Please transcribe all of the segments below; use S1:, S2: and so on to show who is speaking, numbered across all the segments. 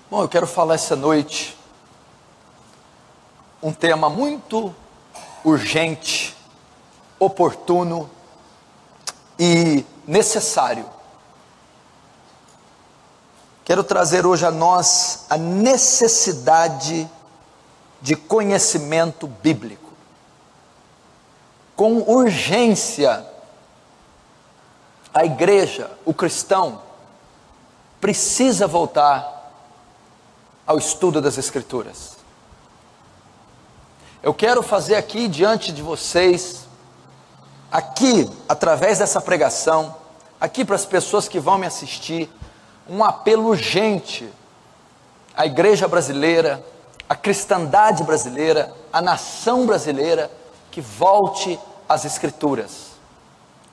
S1: Bom, eu quero falar essa noite um tema muito urgente, oportuno e necessário. Quero trazer hoje a nós a necessidade de conhecimento bíblico. Com urgência, a igreja, o cristão, precisa voltar ao estudo das Escrituras. Eu quero fazer aqui diante de vocês, aqui através dessa pregação, aqui para as pessoas que vão me assistir, um apelo urgente à igreja brasileira, à cristandade brasileira, à nação brasileira, que volte às Escrituras,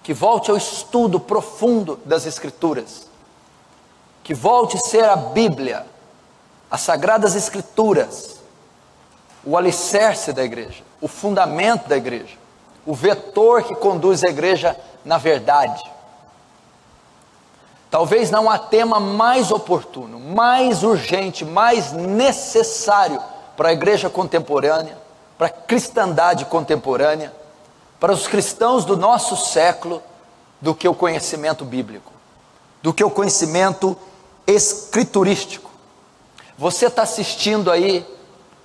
S1: que volte ao estudo profundo das Escrituras, que volte a ser a Bíblia, as Sagradas Escrituras, o alicerce da igreja, o fundamento da igreja, o vetor que conduz a igreja na verdade. Talvez não há tema mais oportuno, mais urgente, mais necessário para a igreja contemporânea, para a cristandade contemporânea, para os cristãos do nosso século, do que o conhecimento bíblico, do que o conhecimento escriturístico. Você está assistindo aí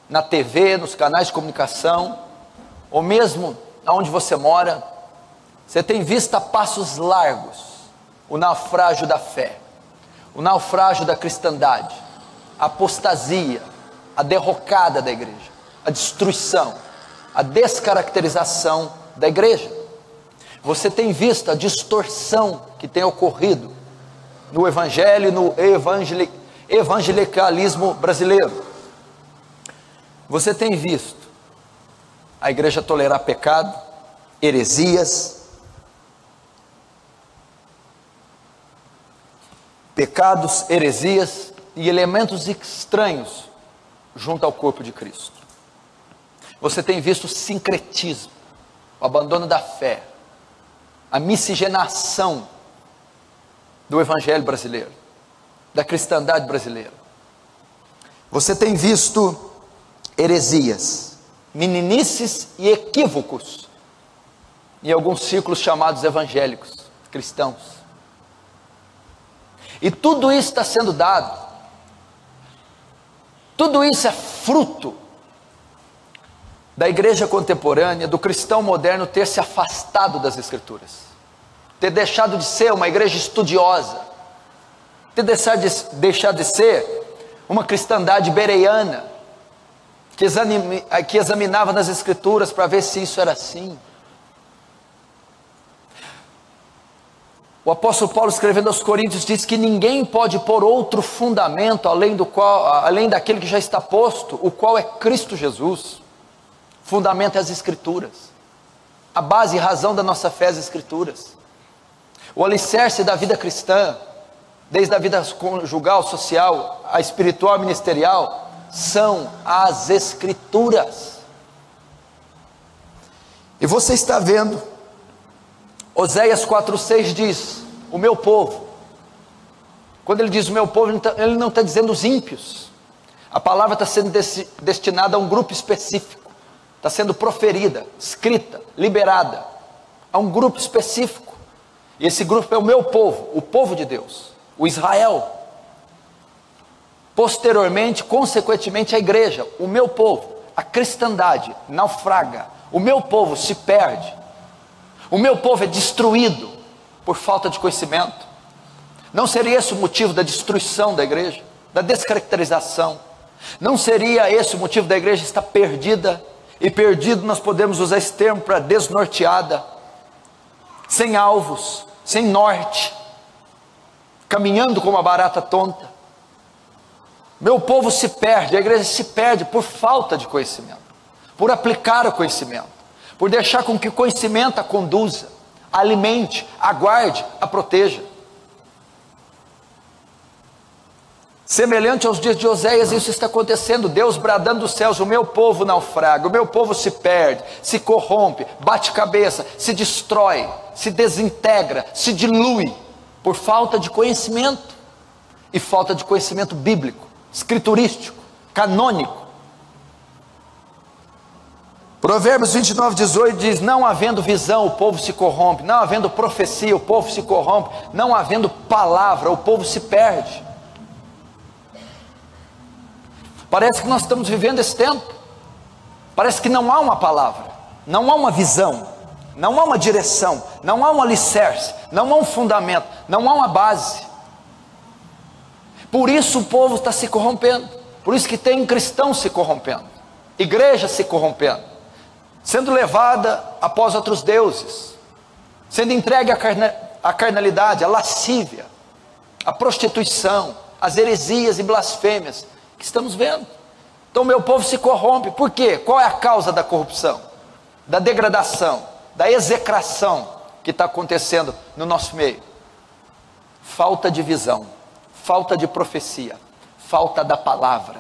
S1: na TV, nos canais de comunicação, ou mesmo onde você mora, você tem visto a passos largos o naufrágio da fé, o naufrágio da cristandade, a apostasia, a derrocada da igreja, a destruição, a descaracterização da igreja. Você tem visto a distorção que tem ocorrido no evangelho, no evangelicalismo brasileiro. Você tem visto a igreja tolerar pecado, heresias, pecados, heresias e elementos estranhos junto ao corpo de Cristo. Você tem visto o sincretismo, o abandono da fé, a miscigenação do evangelho brasileiro, da cristandade brasileira. Você tem visto heresias, meninices e equívocos em alguns círculos chamados evangélicos, cristãos. E tudo isso está sendo dado, tudo isso é fruto da igreja contemporânea, do cristão moderno ter se afastado das Escrituras, ter deixado de ser uma igreja estudiosa, ter deixado de ser uma cristandade bereana, que examinava nas Escrituras para ver se isso era assim. O apóstolo Paulo, escrevendo aos Coríntios, diz que ninguém pode pôr outro fundamento além daquele que já está posto, o qual é Cristo Jesus. O fundamento é as Escrituras, a base e razão da nossa fé é as Escrituras, o alicerce da vida cristã, desde a vida conjugal, social, a espiritual, ministerial, são as Escrituras. E você está vendo, Oséias 4,6 diz, o meu povo. Quando ele diz o meu povo, ele não está dizendo os ímpios. A palavra está sendo destinada a um grupo específico, está sendo proferida, escrita, liberada a um grupo específico, e esse grupo é o meu povo, o povo de Deus, o Israel. Posteriormente, consequentemente, a igreja, o meu povo, a cristandade naufraga, o meu povo se perde, o meu povo é destruído por falta de conhecimento. Não seria esse o motivo da destruição da igreja, da descaracterização? Não seria esse o motivo da igreja estar perdida? E perdido nós podemos usar esse termo para desnorteada, sem alvos, sem norte, caminhando como uma barata tonta. Meu povo se perde, a igreja se perde por falta de conhecimento, por aplicar o conhecimento, por deixar com que o conhecimento a conduza, a alimente, a guarde, a proteja. Semelhante aos dias de Oséias, isso está acontecendo. Deus bradando dos céus, o meu povo naufraga, o meu povo se perde, se corrompe, bate cabeça, se destrói, se desintegra, se dilui, por falta de conhecimento, e falta de conhecimento bíblico, escriturístico, canônico. Provérbios 29:18 diz: não havendo visão, o povo se corrompe; não havendo profecia, o povo se corrompe; não havendo palavra, o povo se perde. Parece que nós estamos vivendo esse tempo. Parece que não há uma palavra, não há uma visão, não há uma direção, não há um alicerce, não há um fundamento, não há uma base. Por isso o povo está se corrompendo. Por isso que tem cristãos se corrompendo, igreja se corrompendo, sendo levada após outros deuses, sendo entregue à carnalidade, à lascívia, à prostituição, às heresias e blasfêmias que estamos vendo. Então o meu povo se corrompe. Por quê? Qual é a causa da corrupção, da degradação, da execração que está acontecendo no nosso meio? Falta de visão, falta de profecia, falta da palavra,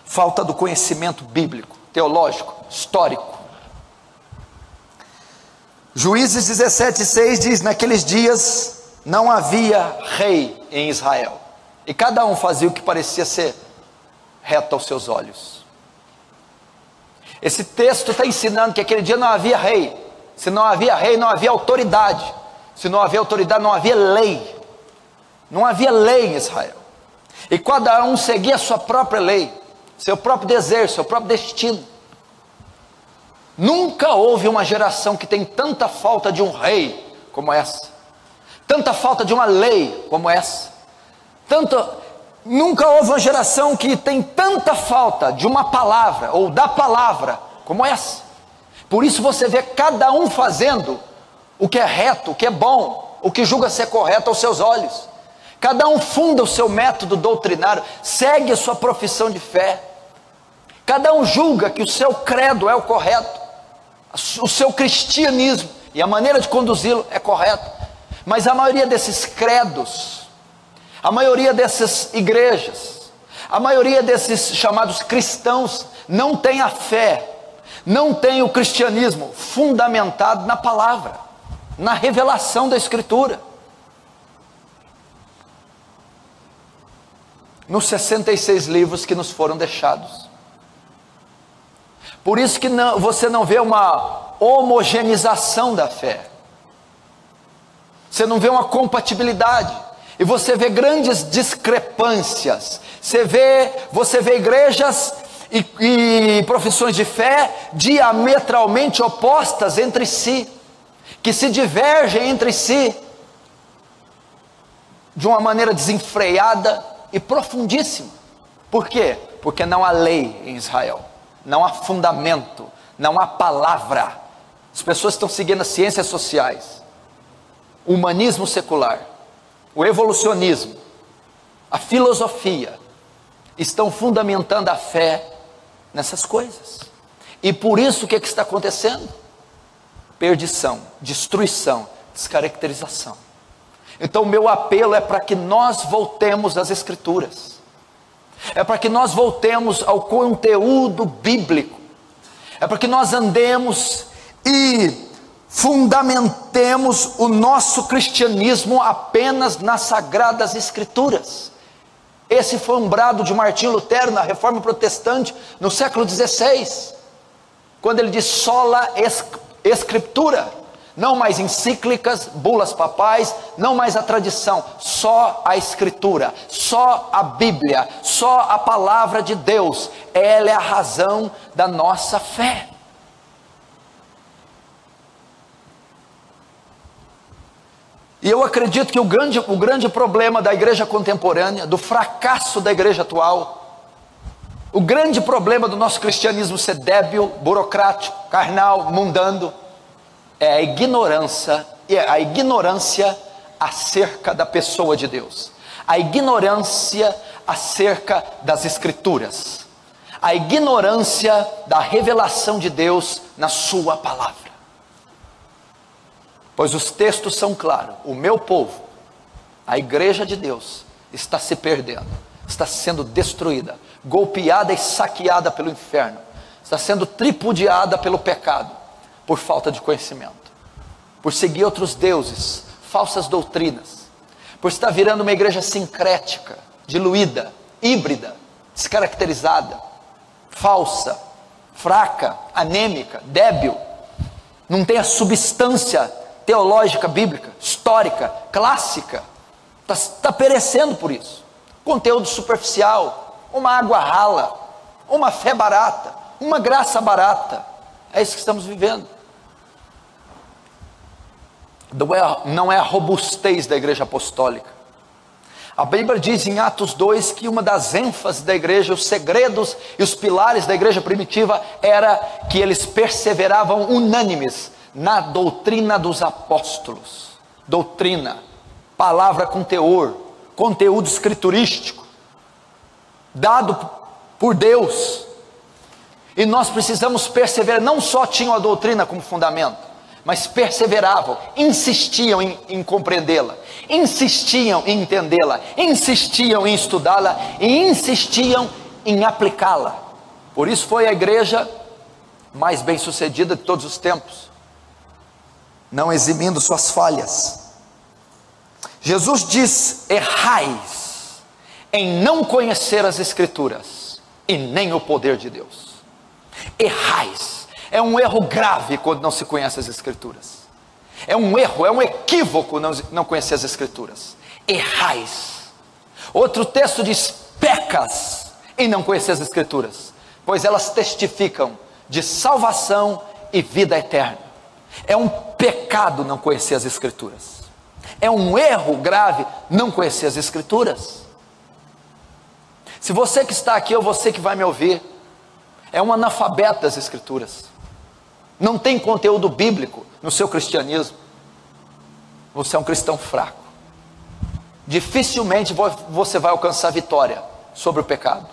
S1: falta do conhecimento bíblico, teológico, histórico. Juízes 17:6 diz: naqueles dias não havia rei em Israel, e cada um fazia o que parecia ser reto aos seus olhos. Esse texto está ensinando que aquele dia não havia rei. Se não havia rei, não havia autoridade. Se não havia autoridade, não havia lei. Não havia lei em Israel. E cada um seguia a sua própria lei, seu próprio desejo, seu próprio destino. Nunca houve uma geração que tem tanta falta de um rei como essa, tanta falta de uma lei como essa, nunca houve uma geração que tem tanta falta de uma palavra, ou da palavra, como essa. Por isso você vê cada um fazendo o que é reto, o que é bom, o que julga ser correto aos seus olhos. Cada um funda o seu método doutrinário, segue a sua profissão de fé. Cada um julga que o seu credo é o correto, o seu cristianismo e a maneira de conduzi-lo é correta. Mas a maioria desses credos, a maioria dessas igrejas, a maioria desses chamados cristãos não tem a fé, não tem o cristianismo fundamentado na palavra, na revelação da Escritura. Nos 66 livros que nos foram deixados. Por isso que você não vê uma homogeneização da fé, você não vê uma compatibilidade, e você vê grandes discrepâncias. Você vê igrejas e profissões de fé diametralmente opostas entre si, que se divergem entre si de uma maneira desenfreada e profundíssima. Por quê? Porque não há lei em Israel, não há fundamento, não há palavra. As pessoas estão seguindo as ciências sociais, o humanismo secular, o evolucionismo, a filosofia, estão fundamentando a fé nessas coisas. E por isso o que está acontecendo? Perdição, destruição, descaracterização. Então o meu apelo é para que nós voltemos às Escrituras, é para que nós voltemos ao conteúdo bíblico, é para que nós andemos e fundamentemos o nosso cristianismo apenas nas Sagradas Escrituras. Esse foi um brado de Martinho Lutero na Reforma Protestante no século XVI, quando ele diz sola Escritura. Não mais encíclicas, bulas papais, não mais a tradição, só a Escritura, só a Bíblia, só a palavra de Deus. Ela é a razão da nossa fé. E eu acredito que o grande problema da igreja contemporânea, do fracasso da igreja atual, o grande problema do nosso cristianismo ser débil, burocrático, carnal, mundano, é a ignorância acerca da pessoa de Deus, a ignorância acerca das Escrituras, a ignorância da revelação de Deus na sua palavra. Pois os textos são claros: o meu povo, a igreja de Deus, está se perdendo, está sendo destruída, golpeada e saqueada pelo inferno, está sendo tripudiada pelo pecado, por falta de conhecimento, por seguir outros deuses, falsas doutrinas, por estar virando uma igreja sincrética, diluída, híbrida, descaracterizada, falsa, fraca, anêmica, débil, não tem a substância teológica, bíblica, histórica, clássica, está perecendo por isso. Conteúdo superficial, uma água rala, uma fé barata, uma graça barata, é isso que estamos vivendo. Não é a robustez da igreja apostólica. A Bíblia diz em Atos 2 que uma das ênfases da igreja, os segredos e os pilares da igreja primitiva era que eles perseveravam unânimes na doutrina dos apóstolos. Doutrina, palavra com teor, conteúdo escriturístico, dado por Deus. E nós precisamos perseverar, não só tinham a doutrina como fundamento, mas perseveravam, insistiam em compreendê-la, insistiam em entendê-la, insistiam em estudá-la e insistiam em aplicá-la. Por isso foi a igreja mais bem sucedida de todos os tempos, não eximindo suas falhas. Jesus diz: errais em não conhecer as Escrituras e nem o poder de Deus. Errais. É um erro grave quando não se conhece as Escrituras. É um erro, é um equívoco não conhecer as Escrituras. Errais. Outro texto diz: pecas em não conhecer as Escrituras, pois elas testificam de salvação e vida eterna. É um pecado não conhecer as Escrituras. É um erro grave não conhecer as Escrituras. Se você que está aqui ou você que vai me ouvir é um analfabeto das Escrituras, não tem conteúdo bíblico no seu cristianismo, você é um cristão fraco. Dificilmente você vai alcançar vitória sobre o pecado,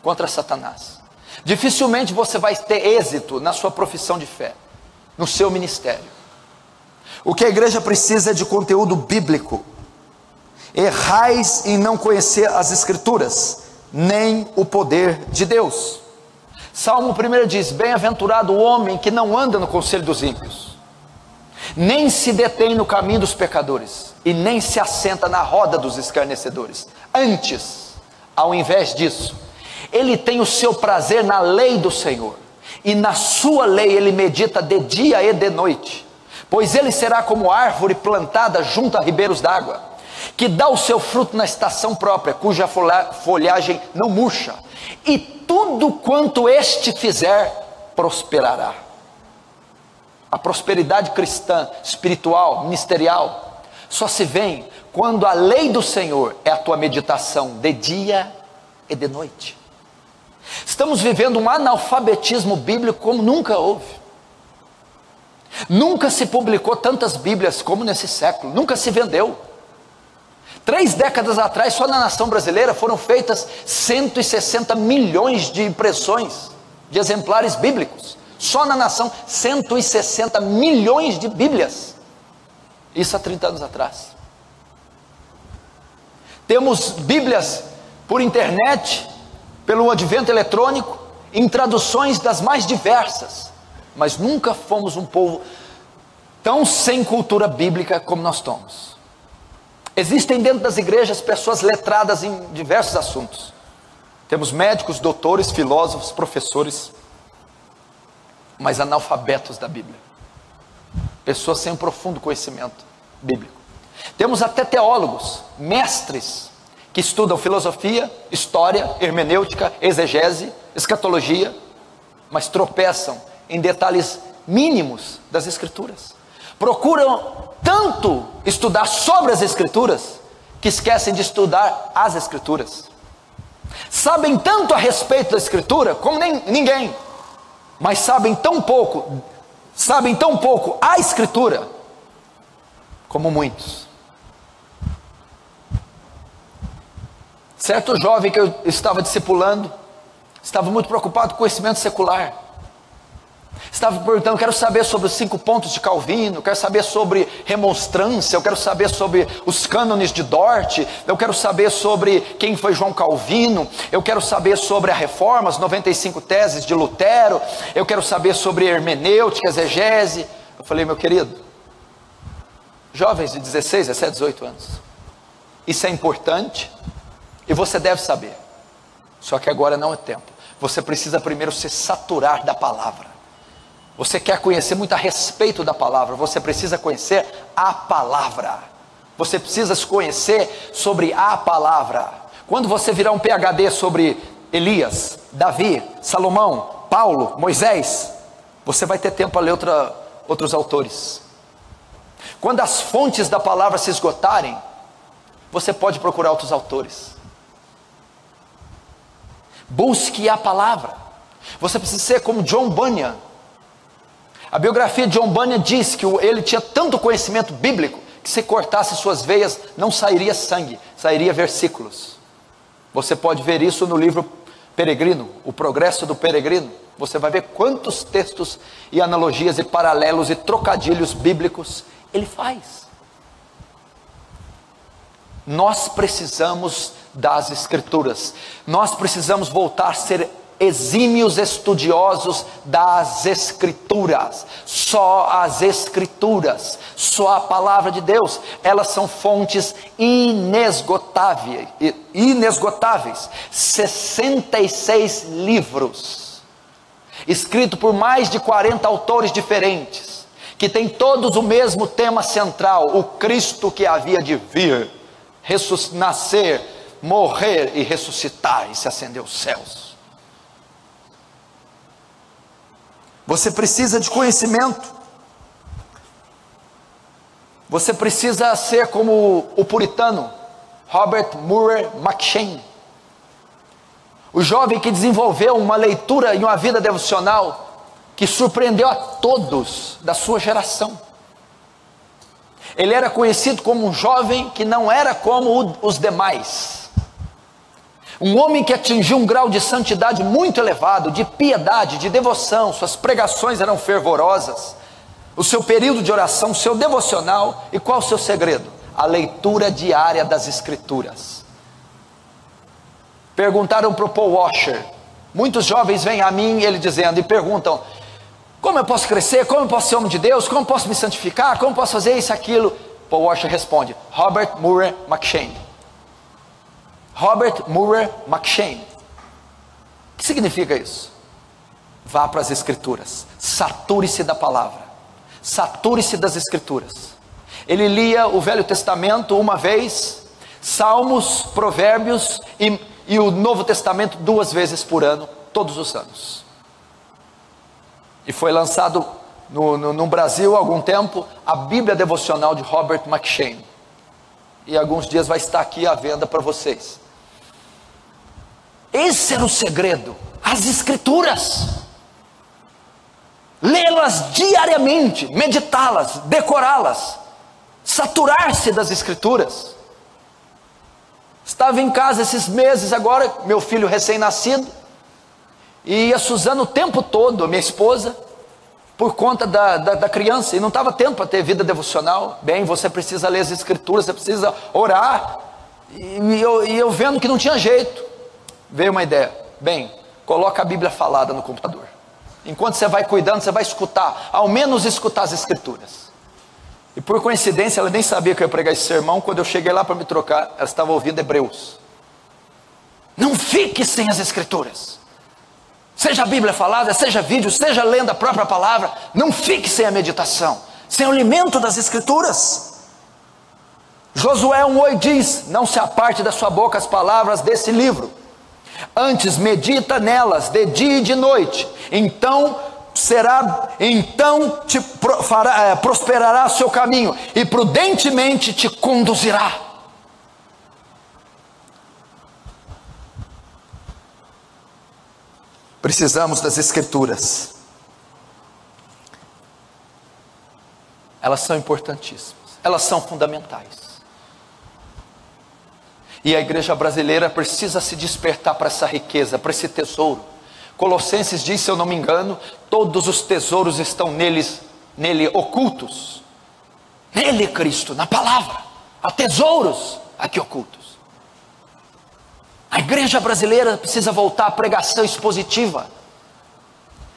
S1: contra Satanás. Dificilmente você vai ter êxito na sua profissão de fé, no seu ministério. O que a igreja precisa é de conteúdo bíblico. Errais em não conhecer as Escrituras, nem o poder de Deus. Salmo 1 diz: bem-aventurado o homem que não anda no conselho dos ímpios, nem se detém no caminho dos pecadores, e nem se assenta na roda dos escarnecedores. Antes, ao invés disso, ele tem o seu prazer na lei do Senhor, e na sua lei ele medita de dia e de noite. Pois ele será como árvore plantada junto a ribeiros d'água, que dá o seu fruto na estação própria, cuja folhagem não murcha, e tudo quanto este fizer prosperará. A prosperidade cristã, espiritual, ministerial, só se vê quando a lei do Senhor é a tua meditação de dia e de noite. Estamos vivendo um analfabetismo bíblico como nunca houve. Nunca se publicou tantas Bíblias como nesse século, nunca se vendeu. 3 décadas atrás, só na nação brasileira foram feitas 160 milhões de impressões de exemplares bíblicos. Só na nação, 160 milhões de Bíblias. Isso há 30 anos atrás. Temos Bíblias por internet, pelo advento eletrônico, em traduções das mais diversas. Mas nunca fomos um povo tão sem cultura bíblica como nós somos. Existem dentro das igrejas pessoas letradas em diversos assuntos. Temos médicos, doutores, filósofos, professores, mas analfabetos da Bíblia. Pessoas sem um profundo conhecimento bíblico. Temos até teólogos, mestres, que estudam filosofia, história, hermenêutica, exegese, escatologia, mas tropeçam em detalhes mínimos das Escrituras. Procuram tanto estudar sobre as Escrituras, que esquecem de estudar as Escrituras. Sabem tanto a respeito da Escritura, como ninguém, mas sabem tão pouco a Escritura, como muitos. Certo jovem que eu estava discipulando, estava muito preocupado com o conhecimento secular. Estava perguntando: quero saber sobre os 5 pontos de Calvino, quero saber sobre remonstrância, eu quero saber sobre os cânones de Dort, eu quero saber sobre quem foi João Calvino, eu quero saber sobre a reforma, as 95 teses de Lutero, eu quero saber sobre hermenêutica, exegese. Eu falei: meu querido, jovens de 16, 17, 18 anos, isso é importante, E você deve saber. Só que agora não é tempo. Você precisa primeiro se saturar da palavra. Você quer conhecer muito a respeito da palavra, você precisa conhecer a palavra. Você precisa se conhecer sobre a palavra. Quando você virar um PhD sobre Elias, Davi, Salomão, Paulo, Moisés, você vai ter tempo para ler outros autores. Quando as fontes da palavra se esgotarem, você pode procurar outros autores. Busque a palavra. Você precisa ser como John Bunyan. A biografia de John Bunyan diz que ele tinha tanto conhecimento bíblico que se cortasse suas veias não sairia sangue, sairia versículos. Você pode ver isso no livro Peregrino, O Progresso do Peregrino. Você vai ver quantos textos e analogias e paralelos e trocadilhos bíblicos ele faz. Nós precisamos das Escrituras. Nós precisamos voltar a ser exímios estudiosos das Escrituras. Só as Escrituras, só a palavra de Deus, elas são fontes inesgotáveis. 66 livros, escritos por mais de 40 autores diferentes, que têm todos o mesmo tema central: o Cristo que havia de vir, nascer, morrer e ressuscitar e se ascender aos céus. Você precisa de conhecimento. Você precisa ser como o puritano Robert Murray M'Cheyne, o jovem que desenvolveu uma leitura e uma vida devocional que surpreendeu a todos da sua geração. Ele era conhecido como um jovem que não era como os demais. Um homem que atingiu um grau de santidade muito elevado, de piedade, de devoção. Suas pregações eram fervorosas. O seu período de oração, o seu devocional. E qual o seu segredo? A leitura diária das Escrituras. Perguntaram para o Paul Washer. Muitos jovens vêm a mim, ele dizendo, e perguntam: como eu posso crescer? Como eu posso ser homem de Deus? Como eu posso me santificar? Como eu posso fazer isso, aquilo? Paul Washer responde: Robert Murray M'Cheyne. Robert Murray M'Cheyne. O que significa isso? Vá para as Escrituras, sature-se da palavra, sature-se das Escrituras. Ele lia o Velho Testamento uma vez, Salmos, Provérbios e o Novo Testamento 2 vezes por ano, todos os anos. E foi lançado no Brasil há algum tempo a Bíblia Devocional de Robert M'Cheyne. E alguns dias vai estar aqui à venda para vocês. Esse era o segredo, as Escrituras. Lê-las diariamente, meditá-las, decorá-las, saturar-se das Escrituras. Estava em casa esses meses agora, meu filho recém-nascido, e a Suzana o tempo todo, minha esposa, por conta da criança, e não estava tempo para ter vida devocional. Bem, você precisa ler as Escrituras, você precisa orar, e eu vendo que não tinha jeito, veio uma ideia: bem, coloca a Bíblia falada no computador, enquanto você vai cuidando, você vai escutar, ao menos escutar as Escrituras. E por coincidência, ela nem sabia que eu ia pregar esse sermão. Quando eu cheguei lá para me trocar, ela estava ouvindo Hebreus. Não fique sem as Escrituras, seja a Bíblia falada, seja vídeo, seja lendo a própria palavra, não fique sem a meditação, sem o alimento das Escrituras. Josué 1:8 diz: não se aparte da sua boca as palavras desse livro, antes medita nelas de dia e de noite, então prosperará o seu caminho e prudentemente te conduzirá. Precisamos das Escrituras. Elas são importantíssimas, elas são fundamentais. E a igreja brasileira precisa se despertar para essa riqueza, para esse tesouro. Colossenses diz, se eu não me engano, todos os tesouros estão nele ocultos. Nele, Cristo, na palavra, há tesouros aqui ocultos. A igreja brasileira precisa voltar à pregação expositiva.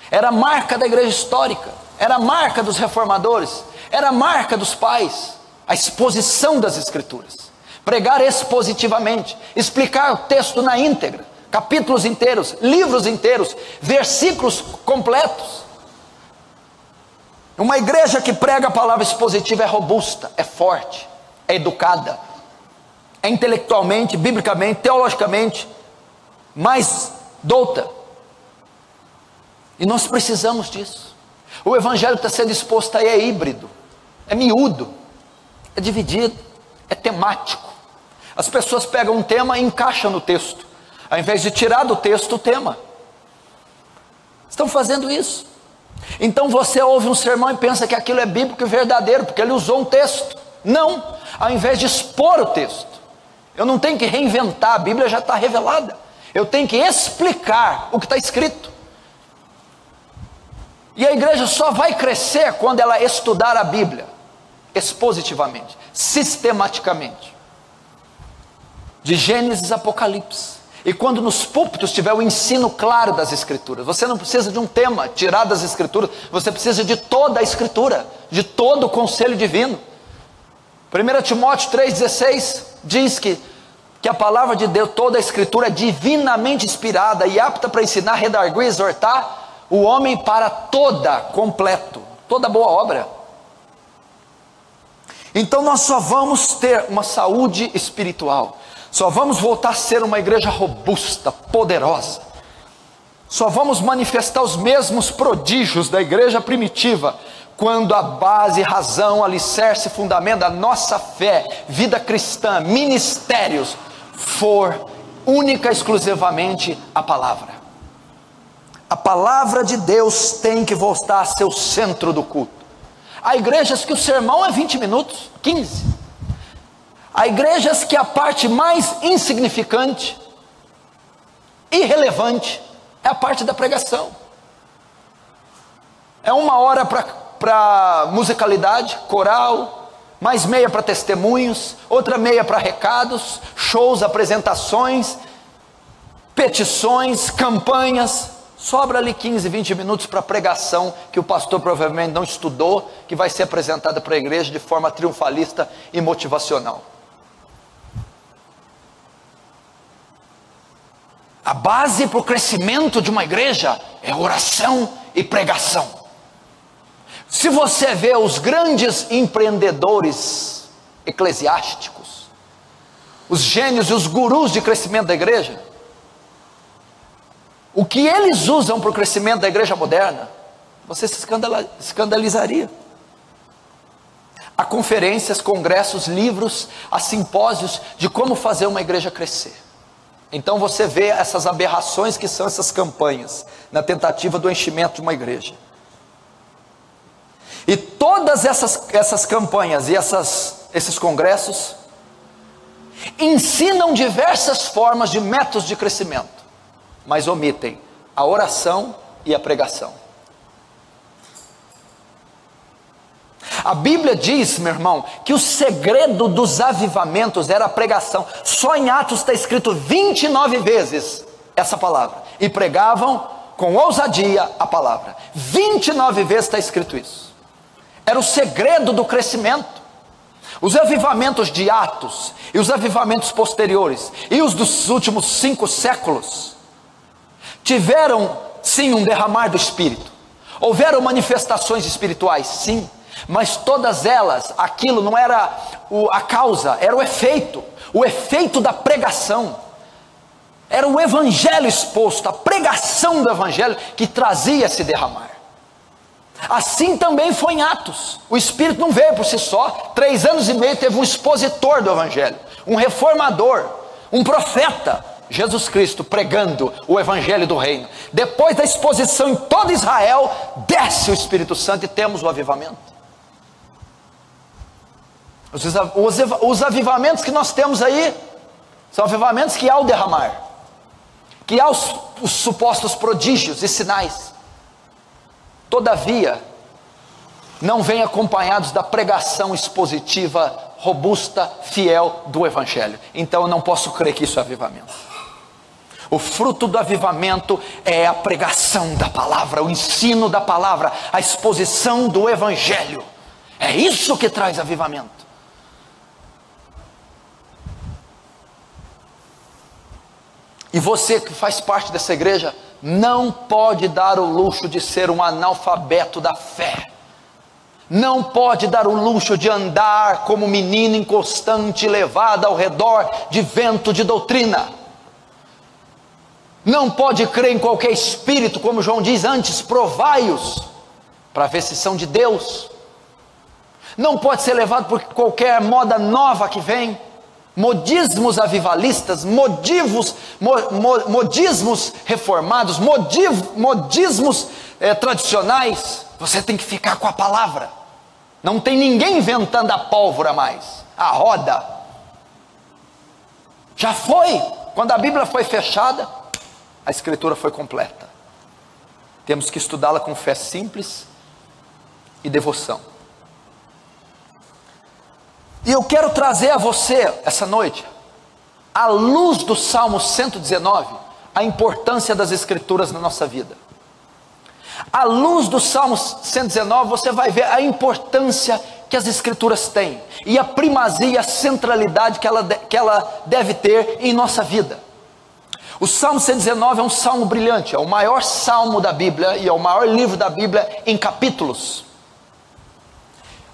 S1: Era a marca da igreja histórica, era a marca dos reformadores, era a marca dos pais, a exposição das Escrituras. pregar expositivamente, explicar o texto na íntegra, capítulos inteiros, livros inteiros, versículos completos. Uma igreja que prega a palavra expositiva é robusta, é forte, é educada, é intelectualmente, biblicamente, teologicamente mais douta. E nós precisamos disso. O evangelho que está sendo exposto aí é híbrido, é miúdo, é dividido, é temático. As pessoas pegam um tema e encaixam no texto, ao invés de tirar do texto o tema. Estão fazendo isso. Então você ouve um sermão e pensa que aquilo é bíblico e verdadeiro, porque ele usou um texto. Não, ao invés de expor o texto. Eu não tenho que reinventar, a Bíblia já está revelada. Eu tenho que explicar o que está escrito. E a igreja só vai crescer quando ela estudar a Bíblia expositivamente, sistematicamente, de Gênesis a Apocalipse. E quando nos púlpitos tiver o ensino claro das Escrituras, você não precisa de um tema tirado das Escrituras, você precisa de toda a Escritura, de todo o conselho divino. 1 Timóteo 3,16 diz que a palavra de Deus, toda a Escritura é divinamente inspirada e apta para ensinar, redarguir e exortar o homem para toda boa obra. Então nós só vamos ter uma saúde espiritual, só vamos voltar a ser uma igreja robusta, poderosa, só vamos manifestar os mesmos prodígios da igreja primitiva, quando a base, razão, alicerce, fundamento da nossa fé, vida cristã, ministérios, for única e exclusivamente a palavra. A palavra de Deus tem que voltar a ser o centro do culto. Há igrejas que o sermão é 20 minutos, 15. Há igrejas que a parte mais insignificante, irrelevante, é a parte da pregação. É 1 hora para musicalidade, coral, mais meia para testemunhos, outra meia para recados, shows, apresentações, petições, campanhas. Sobra ali 15, 20 minutos para pregação, que o pastor provavelmente não estudou, que vai ser apresentada para a igreja de forma triunfalista e motivacional. A base para o crescimento de uma igreja é oração e pregação. Se você vê os grandes empreendedores eclesiásticos, os gênios e os gurus de crescimento da igreja, o que eles usam para o crescimento da igreja moderna, você se escandalizaria. Há conferências, congressos, livros, há simpósios de como fazer uma igreja crescer. Então você vê essas aberrações que são essas campanhas, na tentativa do enchimento de uma igreja. E todas essas campanhas e esses congressos ensinam diversas formas de métodos de crescimento, mas omitem a oração e a pregação. A Bíblia diz, meu irmão, que o segredo dos avivamentos era a pregação. Só em Atos está escrito 29 vezes essa palavra. E pregavam com ousadia a palavra. 29 vezes está escrito isso. Era o segredo do crescimento. Os avivamentos de Atos e os avivamentos posteriores e os dos últimos 5 séculos tiveram sim um derramar do Espírito, houveram manifestações espirituais, sim, mas todas elas, aquilo não era a causa, era o efeito da pregação, era o evangelho exposto, a pregação do evangelho que trazia esse derramar. Assim também foi em Atos. O Espírito não veio por si só. 3 anos e meio teve um expositor do evangelho, um reformador, um profeta, Jesus Cristo, pregando o evangelho do reino. Depois da exposição em todo Israel, desce o Espírito Santo e temos o avivamento. Os avivamentos que nós temos aí são avivamentos que há o derramar, que há os supostos prodígios e sinais. Todavia, não vêm acompanhados da pregação expositiva, robusta, fiel do evangelho. Então eu não posso crer que isso é avivamento. O fruto do avivamento é a pregação da palavra, o ensino da palavra, a exposição do evangelho. É isso que traz avivamento. E você que faz parte dessa igreja não pode dar o luxo de ser um analfabeto da fé. Não pode dar o luxo de andar como menino inconstante, levado ao redor de vento de doutrina. Não pode crer em qualquer espírito, como João diz, antes provai-os, para ver se são de Deus. Não pode ser levado por qualquer moda nova que vem, modismos avivalistas, modismos reformados, modismos tradicionais. Você tem que ficar com a palavra. Não tem ninguém inventando a pólvora mais, a roda. Já foi, quando a Bíblia foi fechada, a Escritura foi completa. Temos que estudá-la com fé simples e devoção. E eu quero trazer a você, essa noite, à luz do Salmo 119, a importância das Escrituras na nossa vida. À luz do Salmo 119, você vai ver a importância que as Escrituras têm, e a primazia, a centralidade que ela deve ter em nossa vida. O Salmo 119 é um salmo brilhante, é o maior salmo da Bíblia, e é o maior livro da Bíblia em capítulos.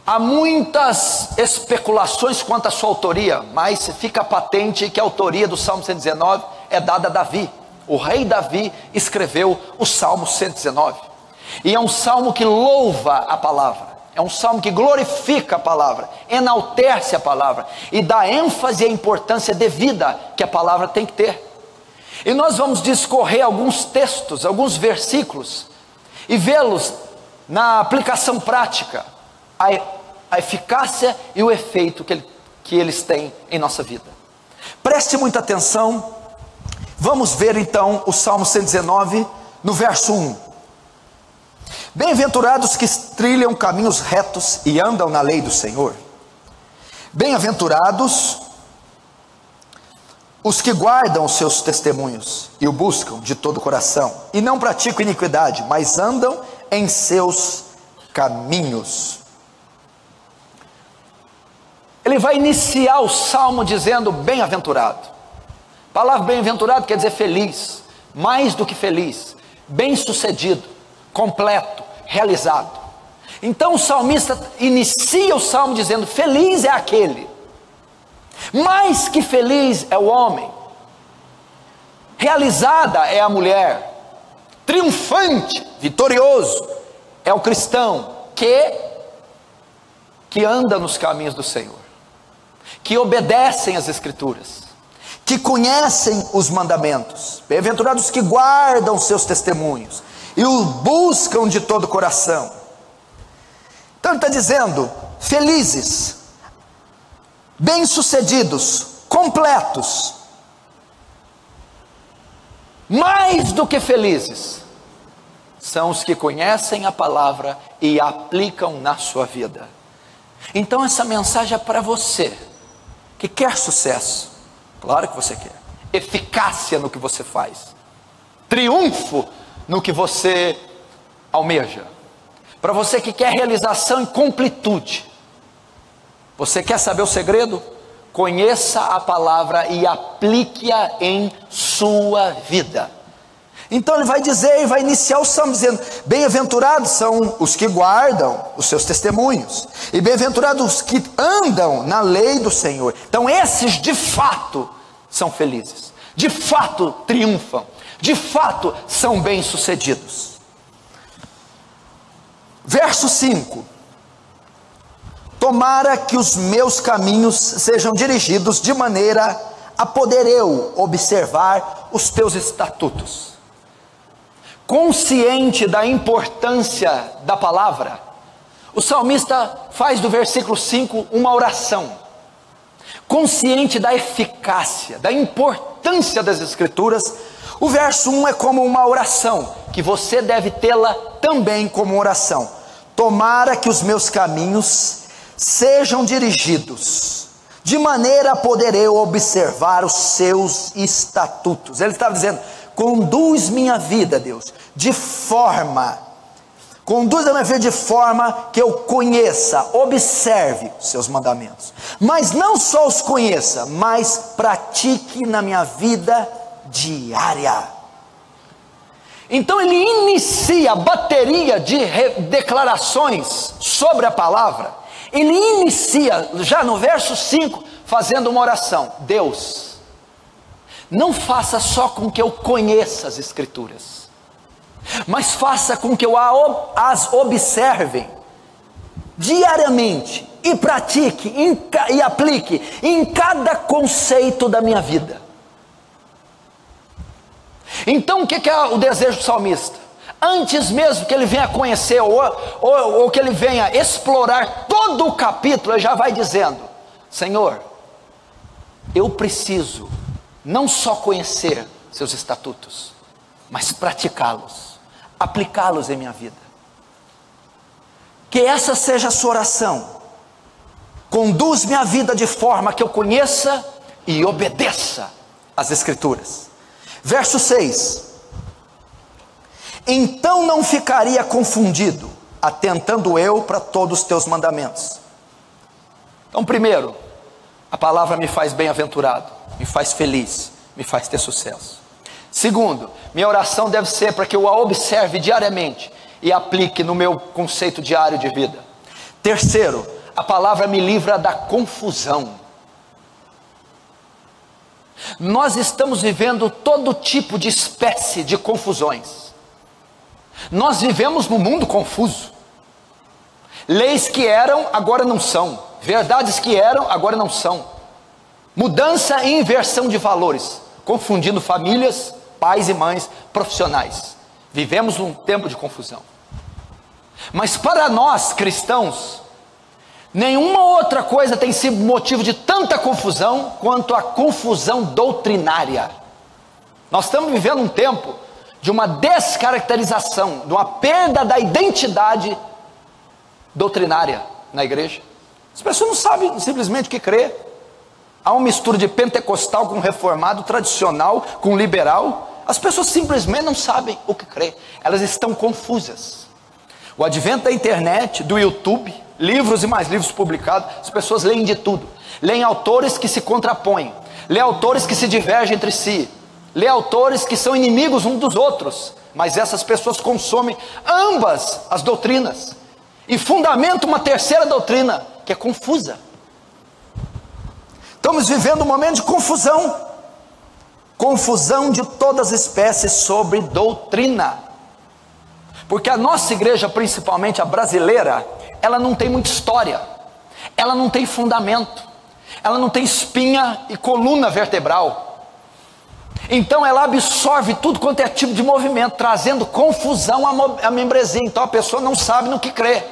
S1: Há muitas especulações quanto à sua autoria, mas fica patente que a autoria do Salmo 119 é dada a Davi. O rei Davi escreveu o Salmo 119, e é um salmo que louva a palavra, é um salmo que glorifica a palavra, enaltece a palavra, e dá ênfase à importância devida que a palavra tem que ter. E nós vamos discorrer alguns textos, alguns versículos, e vê-los na aplicação prática, a eficácia e o efeito que eles têm em nossa vida. Preste muita atenção. Vamos ver então o Salmo 119, no verso 1. Bem-aventurados que trilham caminhos retos e andam na lei do Senhor. Bem-aventurados os que guardam os seus testemunhos e o buscam de todo o coração, e não praticam iniquidade, mas andam em seus caminhos. Ele vai iniciar o salmo dizendo bem-aventurado. A palavra bem-aventurado quer dizer feliz, mais do que feliz, bem-sucedido, completo, realizado. Então o salmista inicia o salmo dizendo: feliz é aquele, mais que feliz é o homem, realizada é a mulher, triunfante, vitorioso é o cristão que anda nos caminhos do Senhor, que obedecem às Escrituras, que conhecem os mandamentos. Bem-aventurados que guardam os seus testemunhos e o buscam de todo o coração. Então ele está dizendo: felizes, bem-sucedidos, completos, mais do que felizes, são os que conhecem a palavra e a aplicam na sua vida. Então essa mensagem é para você que quer sucesso, claro que você quer, eficácia no que você faz, triunfo no que você almeja, para você que quer realização e completude. Você quer saber o segredo? Conheça a palavra e aplique-a em sua vida. Então ele vai dizer, e vai iniciar o salmo dizendo: bem-aventurados são os que guardam os seus testemunhos, e bem-aventurados os que andam na lei do Senhor. Então esses de fato são felizes, de fato triunfam, de fato são bem-sucedidos. Verso 5: tomara que os meus caminhos sejam dirigidos de maneira a poder eu observar os teus estatutos. Consciente da importância da palavra, o salmista faz do versículo 5 uma oração. Consciente da eficácia, da importância das Escrituras, o verso 1 é como uma oração, que você deve tê-la também como oração. Tomara que os meus caminhos sejam dirigidos de maneira a poder eu observar os seus estatutos. Ele estava dizendo: conduz minha vida, Deus, conduz a minha vida de forma que eu conheça, observe os seus mandamentos, mas não só os conheça, mas pratique na minha vida diária. Então ele inicia a bateria de declarações sobre a palavra. Ele inicia já no verso 5 fazendo uma oração: Deus, não faça só com que eu conheça as Escrituras, mas faça com que eu as observe diariamente e pratique e aplique em cada conceito da minha vida. Então o que é o desejo do salmista? Antes mesmo que ele venha conhecer ou que ele venha explorar todo o capítulo, ele já vai dizendo: Senhor, eu preciso não só conhecer seus estatutos, mas praticá-los, aplicá-los em minha vida. Que essa seja a sua oração. Conduz minha vida de forma que eu conheça e obedeça às Escrituras. Verso 6: então não ficaria confundido, atentando eu para todos os teus mandamentos. Então, primeiro, a palavra me faz bem-aventurado, me faz feliz, me faz ter sucesso. Segundo, minha oração deve ser para que eu a observe diariamente e aplique no meu conceito diário de vida. Terceiro, a palavra me livra da confusão. Nós estamos vivendo todo tipo de espécie de confusões. Nós vivemos num mundo confuso. Leis que eram, agora não são. Verdades que eram, agora não são. Mudança e inversão de valores, confundindo famílias, pais e mães, profissionais. Vivemos num tempo de confusão. Mas para nós cristãos, nenhuma outra coisa tem sido motivo de tanta confusão quanto a confusão doutrinária. Nós estamos vivendo um tempo de uma descaracterização, de uma perda da identidade doutrinária na igreja. As pessoas não sabem simplesmente o que crer. Há uma mistura de pentecostal com reformado, tradicional com liberal. As pessoas simplesmente não sabem o que crer. Elas estão confusas. O advento da internet, do YouTube, livros e mais livros publicados, as pessoas leem de tudo. Leem autores que se contrapõem, leem autores que se divergem entre si, leem autores que são inimigos uns dos outros, mas essas pessoas consomem ambas as doutrinas e fundamentam uma terceira doutrina que é confusa. Estamos vivendo um momento de confusão, confusão de todas as espécies sobre doutrina, porque a nossa igreja, principalmente a brasileira, ela não tem muita história, ela não tem fundamento, ela não tem espinha e coluna vertebral. Então ela absorve tudo quanto é tipo de movimento, trazendo confusão à membresia. Então a pessoa não sabe no que crê,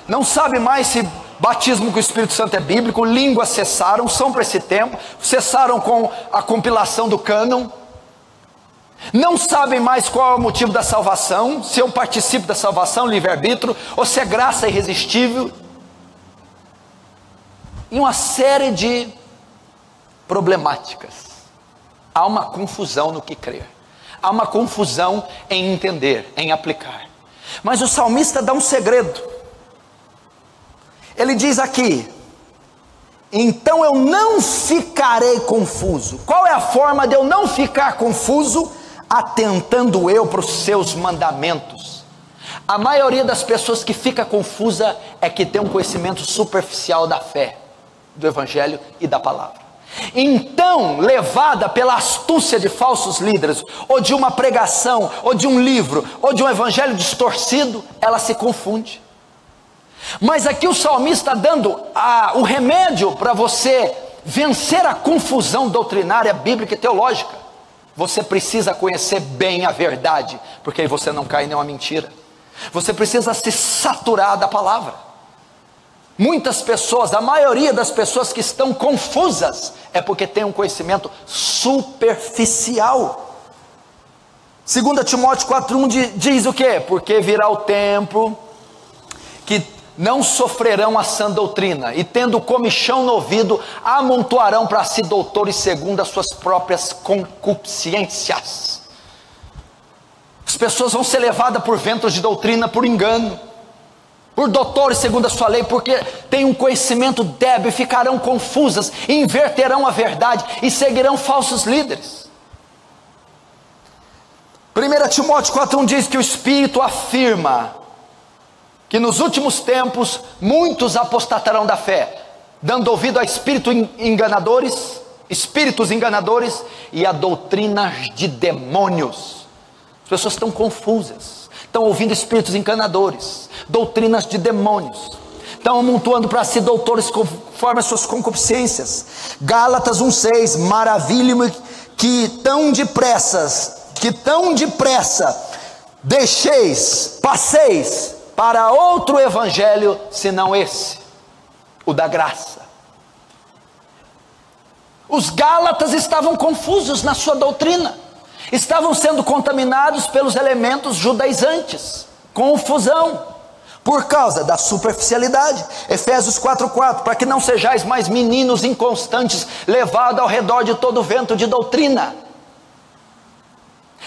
S1: não sabe mais se batismo com o Espírito Santo é bíblico, línguas cessaram, são para esse tempo, cessaram com a compilação do cânon. Não sabem mais qual é o motivo da salvação, se eu participo da salvação, livre-arbítrio, ou se é graça irresistível. E uma série de problemáticas. Há uma confusão no que crer, há uma confusão em entender, em aplicar. Mas o salmista dá um segredo. Ele diz aqui: então eu não ficarei confuso. Qual é a forma de eu não ficar confuso? Atentando eu para os seus mandamentos. A maioria das pessoas que fica confusa é que tem um conhecimento superficial da fé, do evangelho e da palavra. Então, levada pela astúcia de falsos líderes, ou de uma pregação, ou de um livro, ou de um evangelho distorcido, ela se confunde. Mas aqui o salmista está dando o remédio para você vencer a confusão doutrinária, bíblica e teológica. Você precisa conhecer bem a verdade, porque aí você não cai em nenhuma mentira. Você precisa se saturar da palavra. Muitas pessoas, a maioria das pessoas que estão confusas, é porque tem um conhecimento superficial. 2 Timóteo 4,1 diz o quê? Porque virá o tempo que não sofrerão a sã doutrina, e tendo comichão no ouvido, amontoarão para si doutores segundo as suas próprias concupiscências. As pessoas vão ser levadas por ventos de doutrina, por engano. por doutores segundo a sua lei, porque têm um conhecimento débil, ficarão confusas, inverterão a verdade e seguirão falsos líderes. 1 Timóteo 4,1 diz que o Espírito afirma que nos últimos tempos muitos apostatarão da fé, dando ouvido a espíritos enganadores e a doutrinas de demônios. As pessoas estão confusas, estão ouvindo espíritos enganadores, doutrinas de demônios, estão amontoando para si doutores conforme as suas concupiscências. Gálatas 1,6: maravilho-me que tão depressa passeis para outro evangelho, senão esse, o da graça. Os gálatas estavam confusos na sua doutrina, estavam sendo contaminados pelos elementos judaizantes, confusão, por causa da superficialidade. Efésios 4,4: para que não sejais mais meninos inconstantes, levados ao redor de todo vento de doutrina.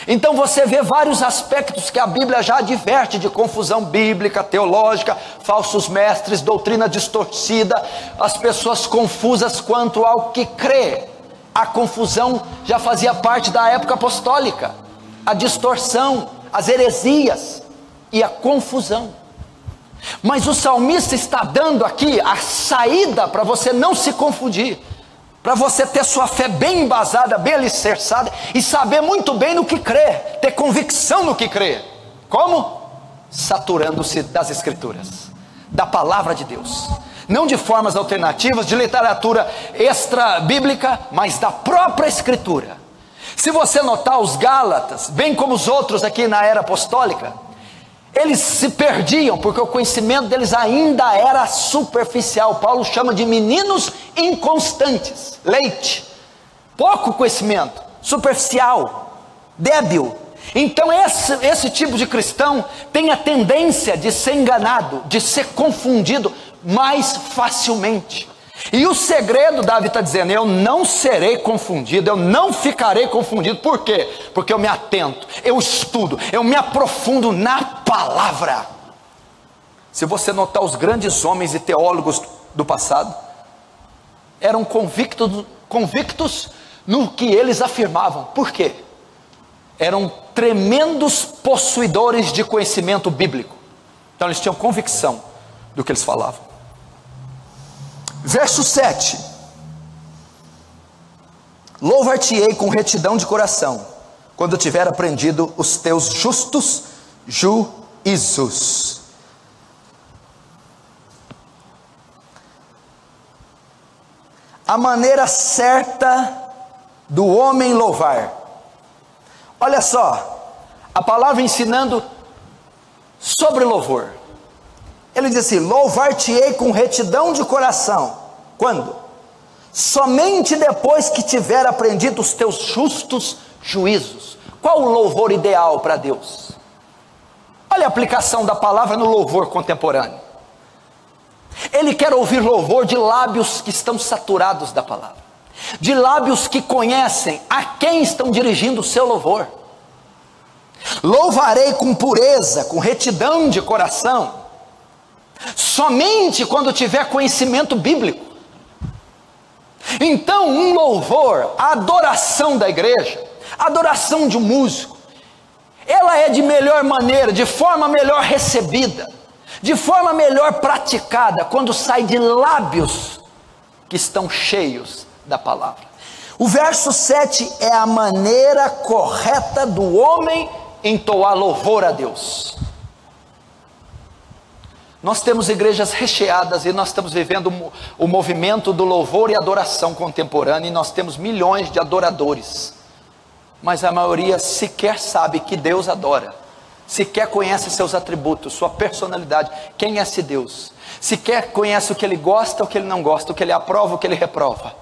S1: Então você vê vários aspectos que a Bíblia já adverte de confusão bíblica, teológica, falsos mestres, doutrina distorcida, as pessoas confusas quanto ao que crê. A confusão já fazia parte da época apostólica, a distorção, as heresias e a confusão. Mas o salmista está dando aqui a saída para você não se confundir, para você ter sua fé bem embasada, bem alicerçada e saber muito bem no que crê, ter convicção no que crê. Como? Saturando-se das Escrituras, da Palavra de Deus, não de formas alternativas, de literatura extra bíblica, mas da própria Escritura. Se você notar, os Gálatas, bem como os outros aqui na era apostólica, eles se perdiam, porque o conhecimento deles ainda era superficial. Paulo chama de meninos inconstantes, leite, pouco conhecimento, superficial, débil. Então esse tipo de cristão tem a tendência de ser enganado, de ser confundido mais facilmente. E o segredo, Davi está dizendo: eu não serei confundido, eu não ficarei confundido. Por quê? Porque eu me atento, eu estudo, eu me aprofundo na palavra. Se você notar, os grandes homens e teólogos do passado eram convictos no que eles afirmavam. Por quê? Eram tremendos possuidores de conhecimento bíblico. Então eles tinham convicção do que eles falavam. Verso 7: louvar-te-ei com retidão de coração, quando eu tiver aprendido os teus justos juízos. A maneira certa do homem louvar. Olha só, a palavra ensinando sobre louvor. Ele diz assim: louvar-te-ei com retidão de coração. Quando? Somente depois que tiver aprendido os teus justos juízos. Qual o louvor ideal para Deus? Olha a aplicação da palavra no louvor contemporâneo. Ele quer ouvir louvor de lábios que estão saturados da palavra, de lábios que conhecem a quem estão dirigindo o seu louvor. Louvarei com pureza, com retidão de coração, somente quando tiver conhecimento bíblico. Então um louvor, a adoração da igreja, a adoração de um músico, ela é de melhor maneira, de forma melhor recebida, de forma melhor praticada, quando sai de lábios que estão cheios da palavra. O verso 7 é a maneira correta do homem entoar louvor a Deus. Nós temos igrejas recheadas e nós estamos vivendo o movimento do louvor e adoração contemporânea, e nós temos milhões de adoradores, mas a maioria sequer sabe que Deus adora, sequer conhece seus atributos, sua personalidade, quem é esse Deus, sequer conhece o que ele gosta, o que ele não gosta, o que ele aprova, o que ele reprova.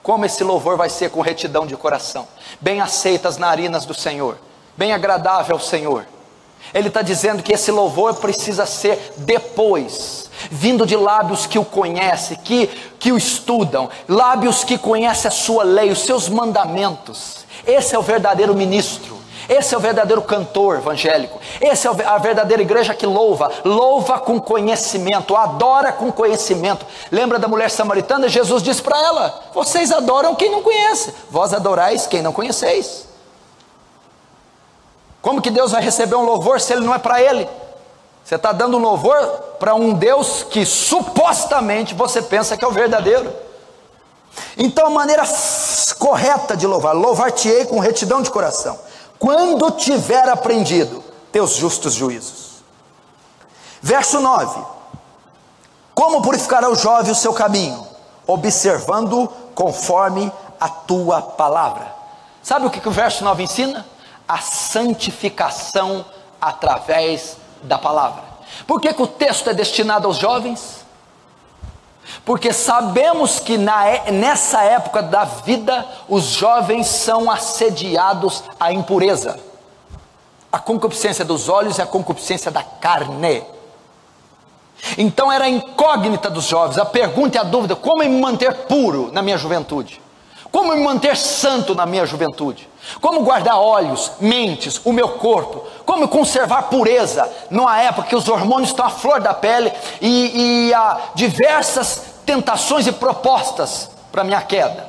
S1: Como esse louvor vai ser com retidão de coração, bem aceito as narinas do Senhor, bem agradável ao Senhor? Ele está dizendo que esse louvor precisa ser depois, vindo de lábios que o conhecem, que o estudam, lábios que conhecem a sua lei, os seus mandamentos. Esse é o verdadeiro ministro, Esse é o verdadeiro cantor evangélico. Essa é a verdadeira igreja que louva. Louva com conhecimento, adora com conhecimento. Lembra da mulher samaritana? Jesus disse para ela: vocês adoram quem não conhece, vós adorais quem não conheceis. Como que Deus vai receber um louvor se ele não é para ele? Você está dando um louvor para um Deus que supostamente você pensa que é o verdadeiro. Então a maneira correta de louvar: louvar-te-ei com retidão de coração, quando tiver aprendido teus justos juízos. Verso 9: como purificará o jovem o seu caminho? Observando conforme a tua palavra. Sabe o que o verso 9 ensina? A santificação através da palavra. Por que o texto é destinado aos jovens? Porque sabemos que nessa época da vida, os jovens são assediados à impureza, a concupiscência dos olhos e a concupiscência da carne. Então era a incógnita dos jovens, a pergunta e a dúvida: como me manter puro na minha juventude? Como me manter santo na minha juventude? Como guardar olhos, mentes, o meu corpo? Como conservar pureza numa época que os hormônios estão à flor da pele e há diversas tentações e propostas para minha queda?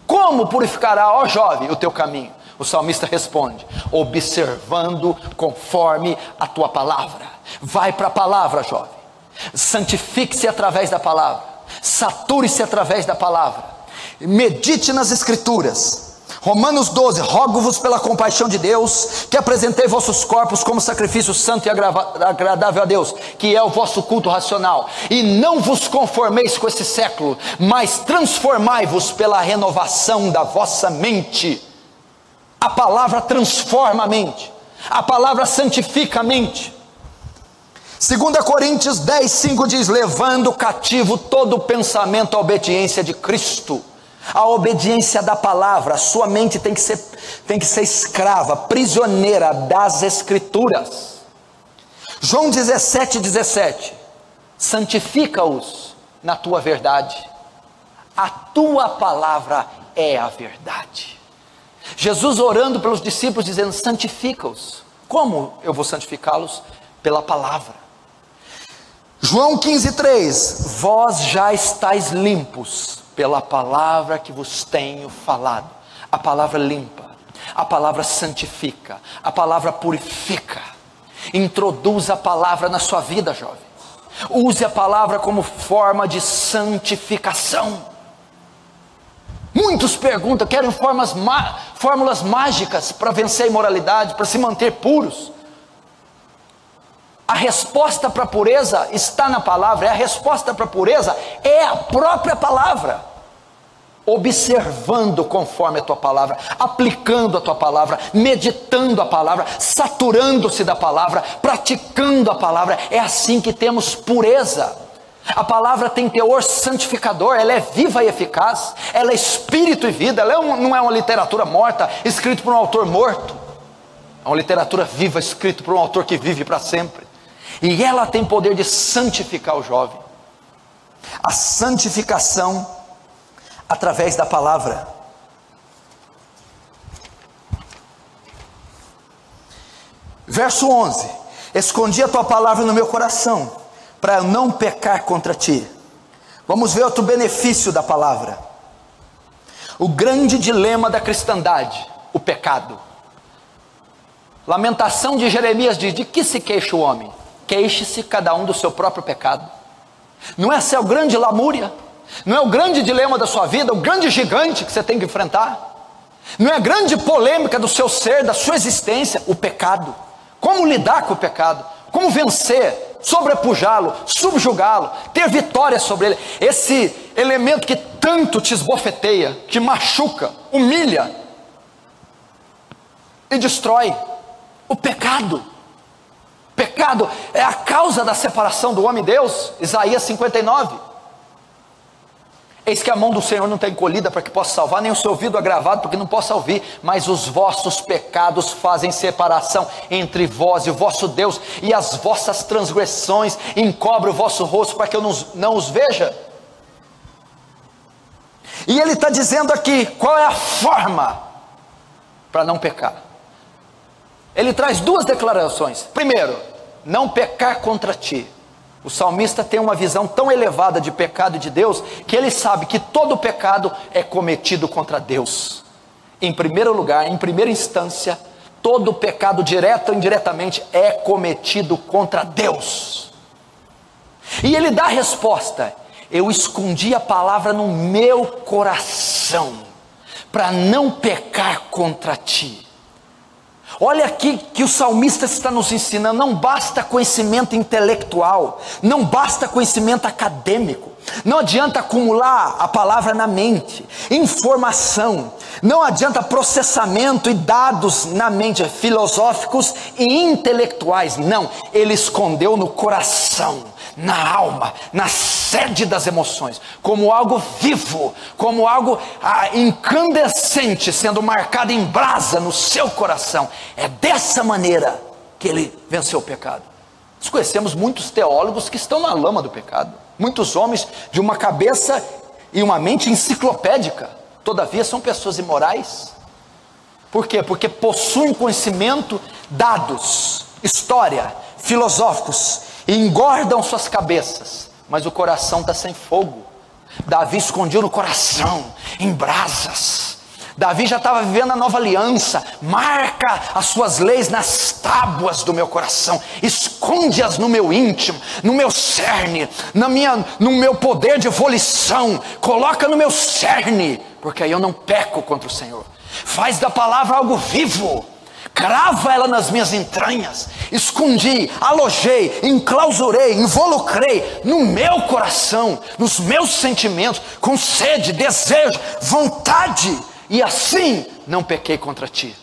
S1: Como purificará, ó jovem, o teu caminho? O salmista responde: observando conforme a tua palavra. Vai para a palavra, jovem. Santifique-se através da palavra. Sature-se através da palavra. Medite nas escrituras. Romanos 12: rogo-vos pela compaixão de Deus, que apresentei vossos corpos como sacrifício santo e agradável a Deus, que é o vosso culto racional. E não vos conformeis com esse século, mas transformai-vos pela renovação da vossa mente. A palavra transforma a mente, a palavra santifica a mente. 2 Coríntios 10:5 diz: levando cativo todo pensamento à obediência de Cristo. A obediência da palavra. A sua mente tem que ser escrava, prisioneira das escrituras. João 17:17: santifica-os na tua verdade, a tua palavra é a verdade. Jesus orando pelos discípulos, dizendo: santifica-os. Como eu vou santificá-los? Pela palavra. João 15:3: vós já estáis limpos pela palavra que vos tenho falado. A palavra limpa, a palavra santifica, a palavra purifica. Introduza a palavra na sua vida, jovem. Use a palavra como forma de santificação. Muitos perguntam, querem fórmulas mágicas para vencer a imoralidade, para se manter puros. A resposta para a pureza está na palavra, e a resposta para a pureza é a própria palavra. Observando conforme a tua palavra, aplicando a tua palavra, meditando a palavra, saturando-se da palavra, praticando a palavra, é assim que temos pureza. A palavra tem teor santificador, ela é viva e eficaz, ela é espírito e vida, ela não é uma literatura morta, escrita por um autor morto, é uma literatura viva, escrita por um autor que vive para sempre. E ela tem poder de santificar o jovem. A santificação através da palavra. Verso 11: escondi a tua palavra no meu coração, para eu não pecar contra ti. Vamos ver outro benefício da palavra. O grande dilema da cristandade: o pecado. Lamentação de Jeremias diz: de que se queixa o homem? Queixe-se cada um do seu próprio pecado. Não é essa é o grande lamúria? Não é o grande dilema da sua vida, o grande gigante que você tem que enfrentar? Não é a grande polêmica do seu ser, da sua existência? O pecado. Como lidar com o pecado? Como vencer, sobrepujá-lo, subjugá-lo, ter vitória sobre ele? Esse elemento que tanto te esbofeteia, te machuca, humilha e destrói. O pecado. Pecado é a causa da separação do homem e Deus. Isaías 59. Eis que a mão do Senhor não está encolhida para que possa salvar, nem o seu ouvido agravado para que não possa ouvir, mas os vossos pecados fazem separação entre vós e o vosso Deus, e as vossas transgressões encobrem o vosso rosto para que eu não os veja. E ele está dizendo aqui, qual é a forma para não pecar? ele traz duas declarações. Primeiro, não pecar contra ti. O salmista tem uma visão tão elevada de pecado e de Deus, que ele sabe que todo pecado é cometido contra Deus. Em primeiro lugar, em primeira instância, todo pecado, direto ou indiretamente, é cometido contra Deus. E ele dá a resposta: eu escondi a palavra no meu coração, para não pecar contra ti. Olha aqui que o salmista está nos ensinando, não basta conhecimento intelectual, não basta conhecimento acadêmico, não adianta acumular a palavra na mente, informação, não adianta processamento e dados na mente filosóficos e intelectuais, não, ele escondeu no coração, na alma, na sede das emoções, como algo vivo, como algo incandescente, sendo marcado em brasa no seu coração. É dessa maneira que ele venceu o pecado. Nós conhecemos muitos teólogos que estão na lama do pecado, muitos homens de uma cabeça e uma mente enciclopédica, todavia são pessoas imorais. Por quê? Porque possuem conhecimento, dados, história, filosóficos, e engordam suas cabeças, mas o coração está sem fogo. Davi escondiu no coração, em brasas. Davi já estava vivendo a nova aliança. Marca as suas leis nas tábuas do meu coração, esconde-as no meu íntimo, no meu cerne, no meu poder de volição, coloca no meu cerne, porque aí eu não peco contra o Senhor. Faz da palavra algo vivo, crava ela nas minhas entranhas, escondi, alojei, enclausurei, involucrei no meu coração, nos meus sentimentos, com sede, desejo, vontade, e assim não pequei contra ti.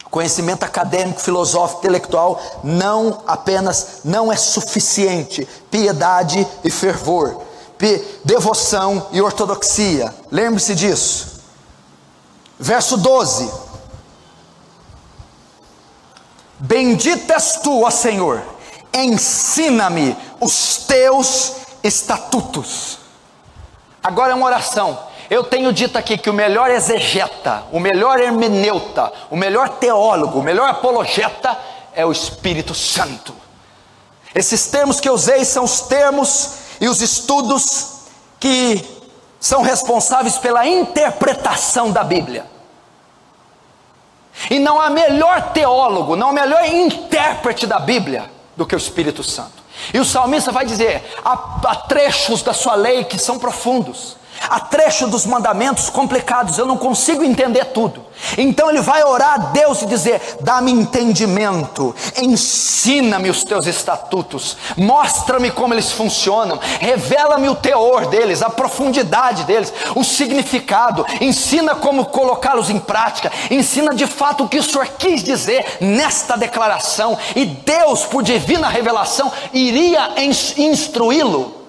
S1: Conhecimento acadêmico, filosófico, intelectual não apenas não é suficiente. Piedade e fervor, devoção e ortodoxia, lembre-se disso. Verso 12: bendito és tu, ó Senhor, ensina-me os teus estatutos. Agora é uma oração. Eu tenho dito aqui que o melhor exegeta, o melhor hermeneuta, o melhor teólogo, o melhor apologeta é o Espírito Santo. Esses termos que eu usei são os termos e os estudos que são responsáveis pela interpretação da Bíblia. E não há melhor teólogo, não há melhor intérprete da Bíblia do que o Espírito Santo. E o salmista vai dizer, há trechos da sua lei que são profundos, há trechos dos mandamentos complicados, eu não consigo entender tudo. Então ele vai orar a Deus e dizer, dá-me entendimento, ensina-me os teus estatutos, mostra-me como eles funcionam, revela-me o teor deles, a profundidade deles, o significado, ensina como colocá-los em prática, ensina de fato o que o Senhor quis dizer nesta declaração, e Deus, por divina revelação, iria instruí-lo.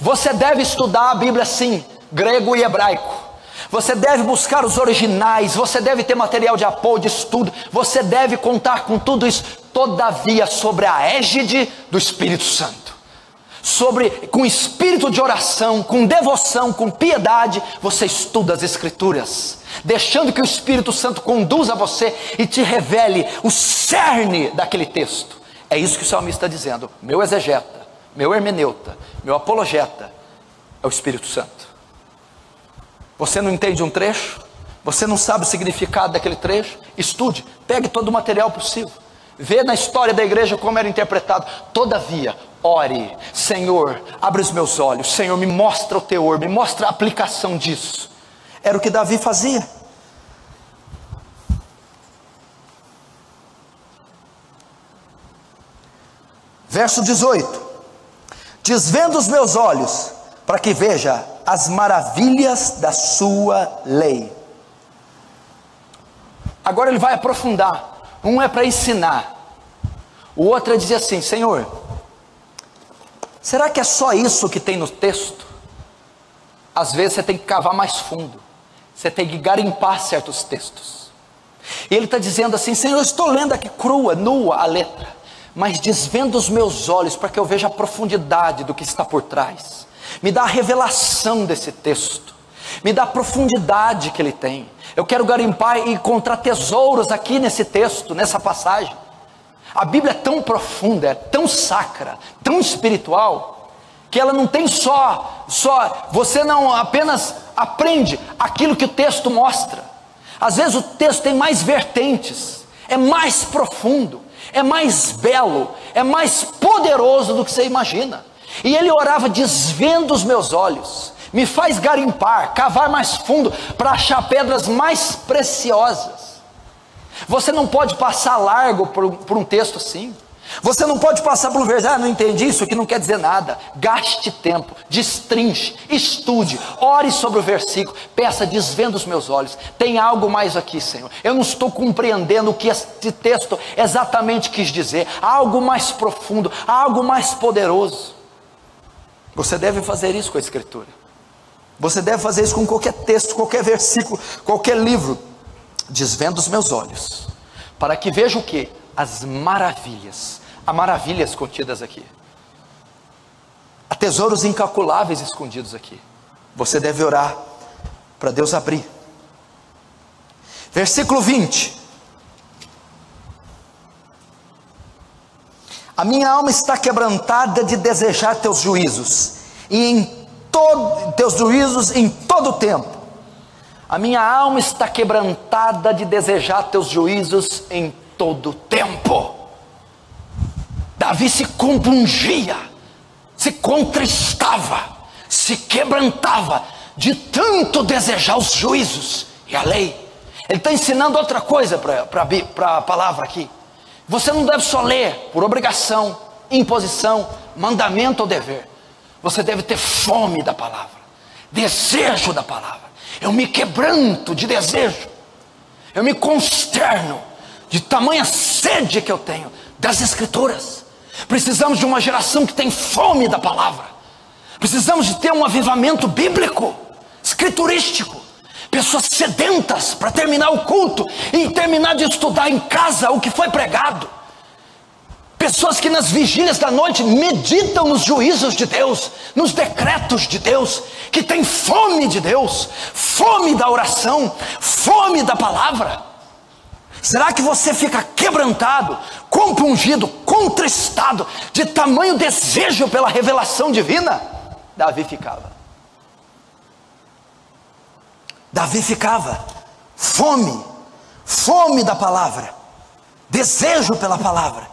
S1: Você deve estudar a Bíblia sim, grego e hebraico. Você deve buscar os originais, você deve ter material de apoio, de estudo, você deve contar com tudo isso, todavia sobre a égide do Espírito Santo, com espírito de oração, com devoção, com piedade, você estuda as Escrituras, deixando que o Espírito Santo conduza você e te revele o cerne daquele texto. É isso que o salmista está dizendo, meu exegeta, meu hermeneuta, meu apologeta é o Espírito Santo. Você não entende um trecho? Você não sabe o significado daquele trecho? Estude, pegue todo o material possível, vê na história da igreja como era interpretado. Todavia, ore, Senhor, abre os meus olhos, Senhor, me mostra o teor, me mostra a aplicação disso. Era o que Davi fazia. Verso 18: desvenda os meus olhos, para que veja as maravilhas da sua lei. Agora ele vai aprofundar. Um é para ensinar, o outro é dizer assim, Senhor, será que é só isso que tem no texto? Às vezes você tem que cavar mais fundo, você tem que garimpar certos textos. E ele está dizendo assim, Senhor, eu estou lendo aqui crua, nua a letra, mas desvenda os meus olhos para que eu veja a profundidade do que está por trás. Me dá a revelação desse texto, me dá a profundidade que ele tem. Eu quero garimpar e encontrar tesouros aqui nesse texto, nessa passagem. A Bíblia é tão profunda, é tão sacra, tão espiritual, que ela não tem só você não apenas aprende aquilo que o texto mostra. Às vezes o texto tem mais vertentes, é mais profundo, é mais belo, é mais poderoso do que você imagina. E ele orava: desvenda os meus olhos, me faz garimpar, cavar mais fundo, para achar pedras mais preciosas. Você não pode passar largo por um texto assim. Você não pode passar por um versículo: não entendi, isso aqui não quer dizer nada. Gaste tempo, destrinche, estude, ore sobre o versículo, peça: desvenda os meus olhos, tem algo mais aqui, Senhor, eu não estou compreendendo o que este texto exatamente quis dizer. Há algo mais profundo, há algo mais poderoso. Você deve fazer isso com a Escritura. Você deve fazer isso com qualquer texto, qualquer versículo, qualquer livro. Desvenda os meus olhos, para que veja o que? As maravilhas. Há maravilhas contidas aqui. Há tesouros incalculáveis escondidos aqui. Você deve orar para Deus abrir. Versículo 20. A minha alma está quebrantada de desejar teus juízos, e teus juízos em todo o tempo. A minha alma está quebrantada de desejar teus juízos em todo o tempo. Davi se compungia, se contristava, se quebrantava de tanto desejar os juízos e a lei. Ele está ensinando outra coisa para a palavra aqui. Você não deve só ler por obrigação, imposição, mandamento ou dever. Você deve ter fome da palavra, desejo da palavra. Eu me quebranto de desejo, eu me consterno de tamanha sede que eu tenho das Escrituras. Precisamos de uma geração que tem fome da palavra. Precisamos de ter um avivamento bíblico, escriturístico. Pessoas sedentas para terminar o culto e terminar de estudar em casa o que foi pregado. Pessoas que nas vigílias da noite meditam nos juízos de Deus, nos decretos de Deus, que têm fome de Deus, fome da oração, fome da palavra. Será que você fica quebrantado, compungido, contristado de tamanho desejo pela revelação divina? Davi ficava. Davi ficava. Fome da palavra, desejo pela palavra,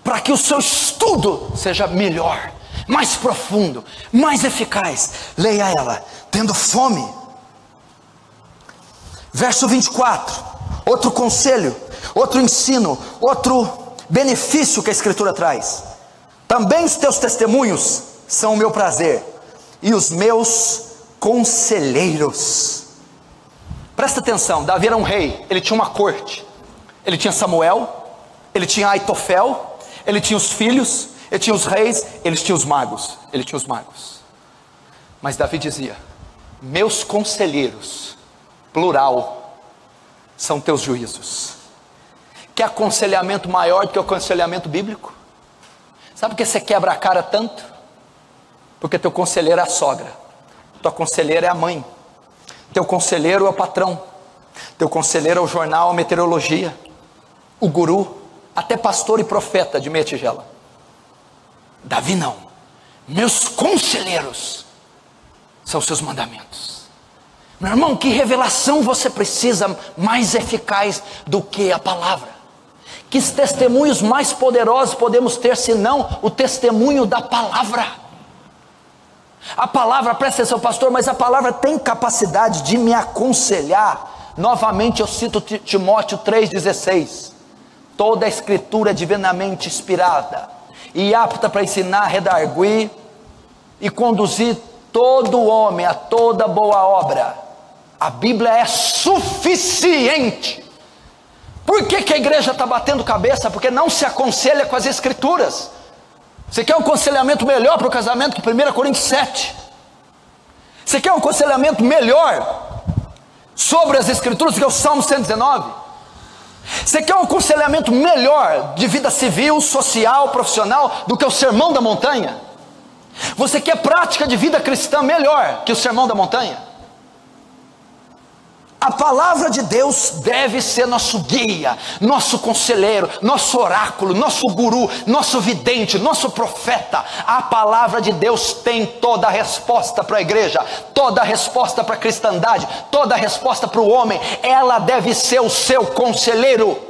S1: para que o seu estudo seja melhor, mais profundo, mais eficaz. Leia ela tendo fome. Verso 24, outro conselho, outro ensino, outro benefício que a Escritura traz. Também os teus testemunhos são o meu prazer, e os meus conselheiros. Presta atenção, Davi era um rei, ele tinha uma corte. Ele tinha Samuel, ele tinha Aitofel, ele tinha os filhos, ele tinha os reis, ele tinha os magos. Mas Davi dizia: meus conselheiros, plural, são teus juízos. Que aconselhamento maior do que o aconselhamento bíblico? Sabe por que você quebra a cara tanto? Porque teu conselheiro é a sogra, tua conselheira é a mãe, teu conselheiro é o patrão, teu conselheiro é o jornal, a meteorologia, o guru, até pastor e profeta de meia tigela. Davi não. Meus conselheiros são os seus mandamentos. Meu irmão, que revelação você precisa mais eficaz do que a palavra? Que testemunhos mais poderosos podemos ter senão o testemunho da palavra? A palavra, presta atenção, pastor, mas a palavra tem capacidade de me aconselhar. Novamente eu cito Timóteo 3,16. Toda a escritura é divinamente inspirada e apta para ensinar, redarguir e conduzir todo homem a toda boa obra. A Bíblia é suficiente. Por que a igreja está batendo cabeça? Porque não se aconselha com as Escrituras. Você quer um aconselhamento melhor para o casamento que 1 Coríntios 7? Você quer um aconselhamento melhor sobre as Escrituras que é o Salmo 119? Você quer um aconselhamento melhor de vida civil, social, profissional do que o Sermão da Montanha? Você quer prática de vida cristã melhor que o Sermão da Montanha? A palavra de Deus deve ser nosso guia, nosso conselheiro, nosso oráculo, nosso guru, nosso vidente, nosso profeta. A palavra de Deus tem toda a resposta para a igreja, toda a resposta para a cristandade, toda a resposta para o homem. Ela deve ser o seu conselheiro.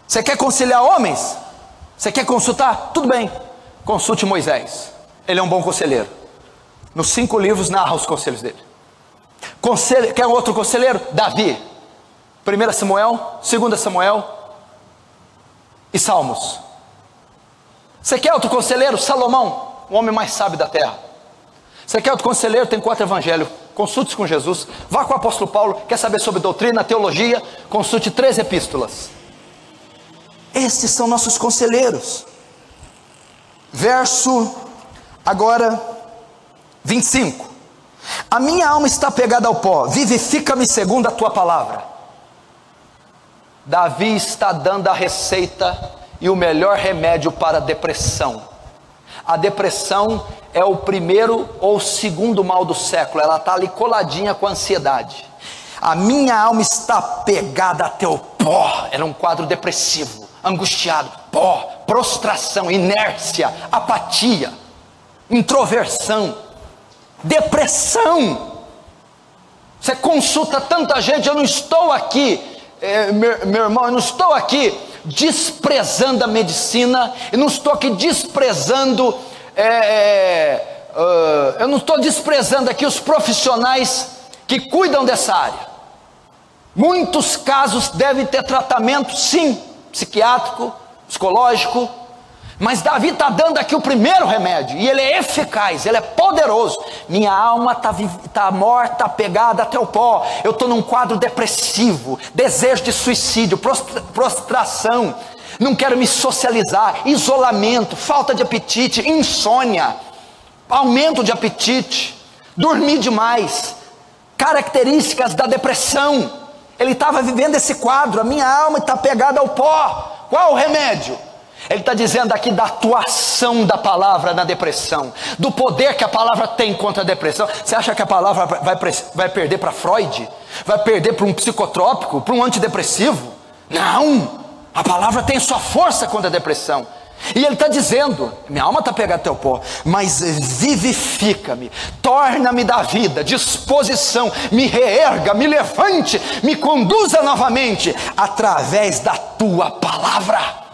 S1: Você quer conciliar homens? Você quer consultar? Tudo bem, consulte Moisés. Ele é um bom conselheiro. Nos 5 livros narra os conselhos dele. Quer um outro conselheiro? Davi. 1 Samuel, 2 Samuel e Salmos. Você quer outro conselheiro? Salomão, o homem mais sábio da terra. Você quer outro conselheiro? Tem 4 evangelhos. Consulte com Jesus. Vá com o apóstolo Paulo. Quer saber sobre doutrina, teologia? Consulte 3 epístolas. Estes são nossos conselheiros. Verso agora 25. A minha alma está pegada ao pó, vivifica-me segundo a tua palavra. Davi está dando a receita e o melhor remédio para a depressão. A depressão é o primeiro ou segundo mal do século. Ela está ali coladinha com a ansiedade. A minha alma está pegada a teu pó. Era um quadro depressivo, angustiado, pó, prostração, inércia, apatia, introversão, depressão. Você consulta tanta gente. Eu não estou aqui, meu irmão, eu não estou aqui desprezando a medicina, eu não estou aqui desprezando, eu não estou desprezando aqui os profissionais que cuidam dessa área. Muitos casos devem ter tratamento, sim, psiquiátrico, psicológico, mas Davi está dando aqui o primeiro remédio, e ele é eficaz, ele é poderoso. Minha alma está morta, pegada até o pó. Eu estou num quadro depressivo, desejo de suicídio, prostração, não quero me socializar, isolamento, falta de apetite, insônia, aumento de apetite, dormir demais, características da depressão. Ele estava vivendo esse quadro. A minha alma está pegada ao pó. Qual o remédio? Ele está dizendo aqui da atuação da palavra na depressão, do poder que a palavra tem contra a depressão. Você acha que a palavra vai perder para Freud? Vai perder para um psicotrópico, para um antidepressivo? Não, a palavra tem sua força contra a depressão. E ele está dizendo, minha alma está pegada até o pó, mas vivifica-me, torna-me da vida, disposição, me reerga, me levante, me conduza novamente, através da tua palavra.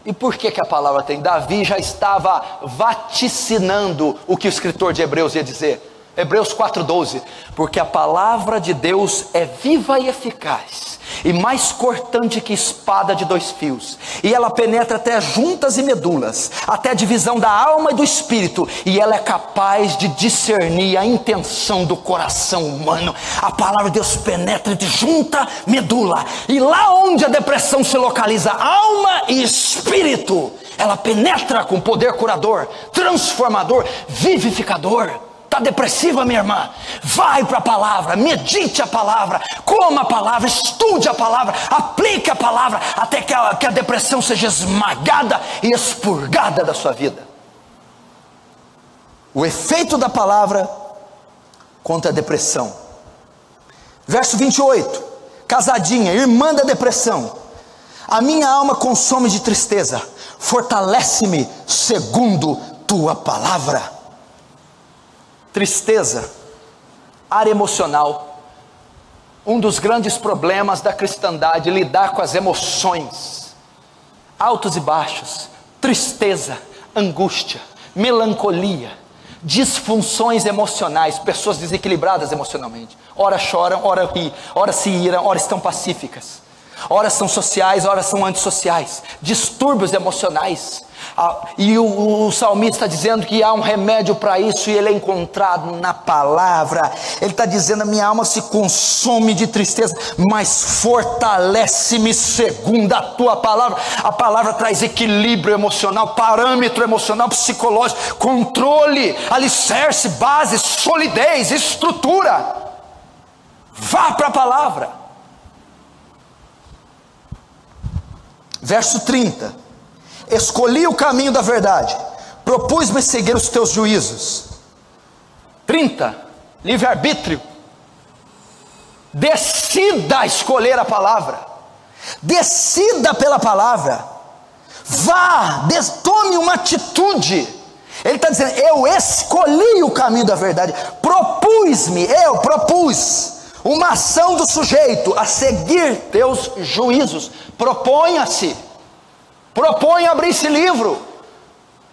S1: E por que a palavra tem? Davi já estava vaticinando o que o escritor de Hebreus ia dizer. Hebreus 4:12, porque a palavra de Deus é viva e eficaz, e mais cortante que espada de 2 fios, e ela penetra até juntas e medulas, até a divisão da alma e do espírito, e ela é capaz de discernir a intenção do coração humano. A palavra de Deus penetra de junta, medula, e lá onde a depressão se localiza, alma e espírito, ela penetra com poder curador, transformador, vivificador. Está depressiva, minha irmã? Vai para a palavra, medite a palavra, coma a palavra, estude a palavra, aplique a palavra, até que a depressão seja esmagada e expurgada da sua vida. O efeito da palavra contra a depressão. Verso 28, casadinha, irmã da depressão. A minha alma consome de tristeza, fortalece-me segundo tua palavra. Tristeza, área emocional, um dos grandes problemas da cristandade, lidar com as emoções, altos e baixos, tristeza, angústia, melancolia, disfunções emocionais, pessoas desequilibradas emocionalmente, ora choram, ora se iram, ora estão pacíficas, ora são sociais, ora são antissociais, distúrbios emocionais. E o salmista está dizendo que há um remédio para isso, e ele é encontrado na palavra. Ele está dizendo, a minha alma se consome de tristeza, mas fortalece-me segundo a tua palavra. A palavra traz equilíbrio emocional, parâmetro emocional, psicológico, controle, alicerce, base, solidez, estrutura. Vá para a palavra. Verso 30. Escolhi o caminho da verdade,
S2: propus-me seguir os teus juízos.
S1: 30, livre-arbítrio. Decida escolher a palavra.
S2: Decida pela palavra. Vá, tome uma atitude. Ele está dizendo, eu escolhi o caminho da verdade. Eu propus uma ação do sujeito a seguir teus juízos. Proponha-se. Proponha abrir esse livro.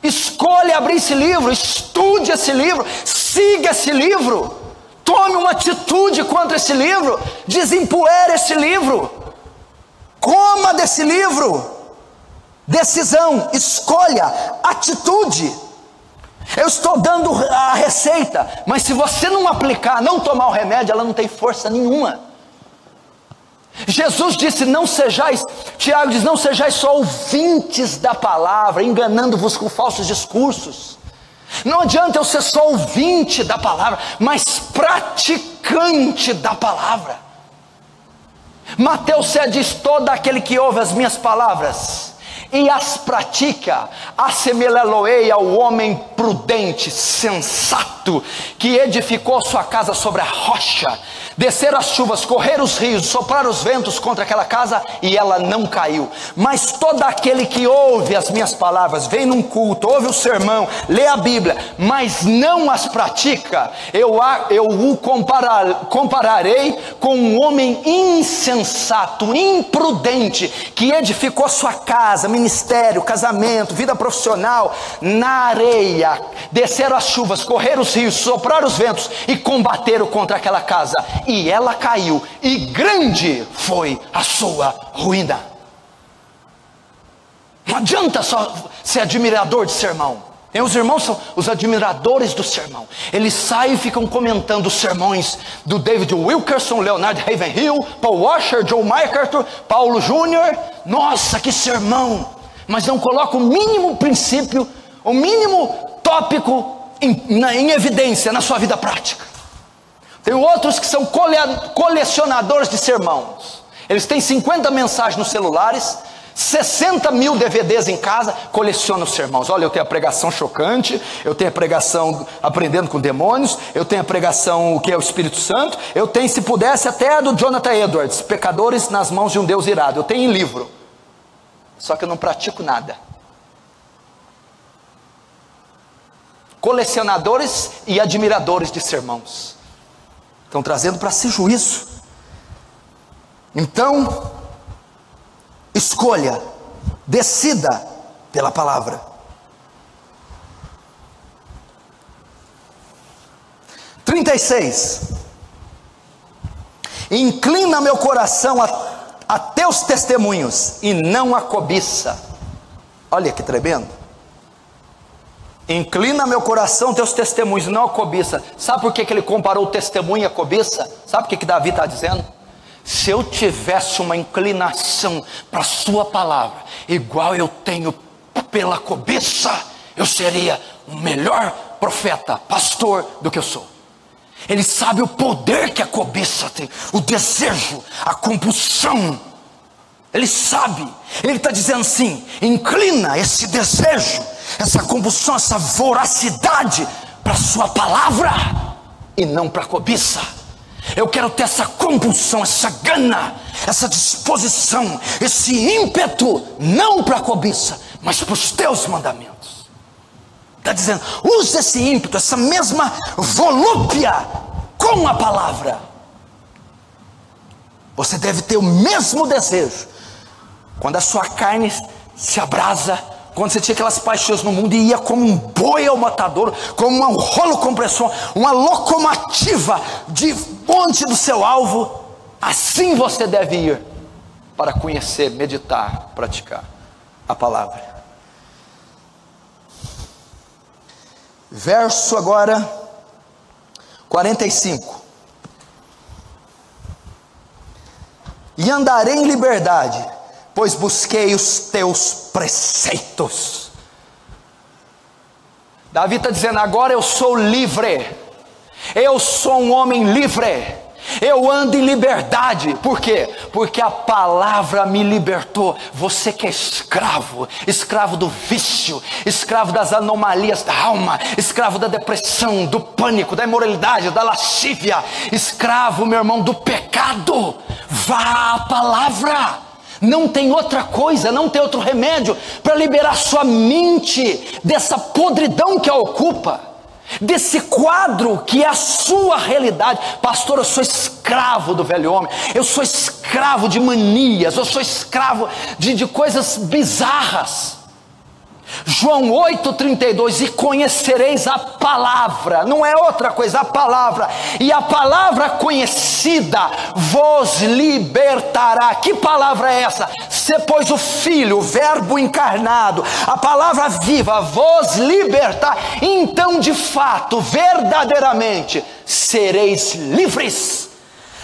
S2: Escolha abrir esse livro. Estude esse livro. Siga esse livro. Tome uma atitude contra esse livro. Desempoeire esse livro. Coma desse livro. Decisão, escolha, atitude. Eu estou dando a receita, mas se você não aplicar, não tomar o remédio, ela não tem força nenhuma. Jesus disse, Tiago diz, não sejais só ouvintes da palavra, enganando-vos com falsos discursos. Não adianta eu ser só ouvinte da palavra, mas praticante da palavra. Mateus 7 diz, todo aquele que ouve as minhas palavras e as pratica, assemelhá-lo-ei ao homem prudente, sensato, que edificou sua casa sobre a rocha. Desceram as chuvas, correram os rios, sopraram os ventos contra aquela casa e ela não caiu. Mas todo aquele que ouve as minhas palavras, vem num culto, ouve o sermão, lê a Bíblia, mas não as pratica, eu o compararei com um homem insensato, imprudente, que edificou sua casa, ministério, casamento, vida profissional, na areia. Desceram as chuvas, correram os rios, sopraram os ventos e combateram contra aquela casa, e ela caiu, e grande foi a sua ruína. Não adianta só ser admirador de sermão. Os irmãos são os admiradores do sermão. Eles saem e ficam comentando os sermões do David Wilkerson, Leonard Ravenhill, Paul Washer, John MacArthur, Paulo Júnior. Nossa, que sermão! Mas não coloca o mínimo princípio, o mínimo tópico em evidência na sua vida prática. Tem outros que são colecionadores de sermões. Eles têm 50 mensagens nos celulares, 60 mil DVDs em casa, colecionam sermões. Olha, eu tenho a pregação chocante, eu tenho a pregação aprendendo com demônios, eu tenho a pregação o que é o Espírito Santo, eu tenho, se pudesse, até a do Jonathan Edwards, Pecadores nas mãos de um Deus irado. Eu tenho em livro, só que eu não pratico nada. Colecionadores e admiradores de sermões estão trazendo para si juízo. Então, escolha, decida pela palavra. 36. Inclina meu coração a teus testemunhos e não a cobiça. Olha que tremendo. Inclina meu coração teus testemunhos, não a cobiça. Sabe por que ele comparou o testemunho à cobiça? Sabe o que Davi está dizendo? Se eu tivesse uma inclinação para a sua palavra, igual eu tenho pela cobiça, eu seria o melhor profeta, pastor do que eu sou. Ele sabe o poder que a cobiça tem, o desejo, a compulsão. Ele sabe, ele está dizendo assim, inclina esse desejo, essa compulsão, essa voracidade para a sua palavra e não para a cobiça. Eu quero ter essa compulsão, essa gana, essa disposição, esse ímpeto, não para a cobiça, mas para os teus mandamentos. Está dizendo, use esse ímpeto, essa mesma volúpia com a palavra. Você deve ter o mesmo desejo. Quando a sua carne se abrasa, quando você tinha aquelas paixões no mundo e ia como um boi ao matador, como um rolo compressor, uma locomotiva diante do seu alvo, assim você deve ir para conhecer, meditar, praticar a palavra. Verso agora 45. E andarei em liberdade, pois busquei os teus preceitos. Davi está dizendo, agora eu sou livre, eu sou um homem livre, eu ando em liberdade. Por quê? Porque a palavra me libertou. Você que é escravo, escravo do vício, escravo das anomalias da alma, escravo da depressão, do pânico, da imoralidade, da lascívia, escravo, meu irmão, do pecado, vá à palavra. Não tem outra coisa, não tem outro remédio para liberar sua mente dessa podridão que a ocupa, desse quadro que é a sua realidade. Pastor, eu sou escravo do velho homem, eu sou escravo de manias, eu sou escravo de coisas bizarras. João 8,32, e conhecereis a palavra, não é outra coisa, a palavra, e a palavra conhecida vos libertará. Que palavra é essa? Se pois o Filho, o verbo encarnado, a palavra viva vos libertar, então de fato, verdadeiramente, sereis livres.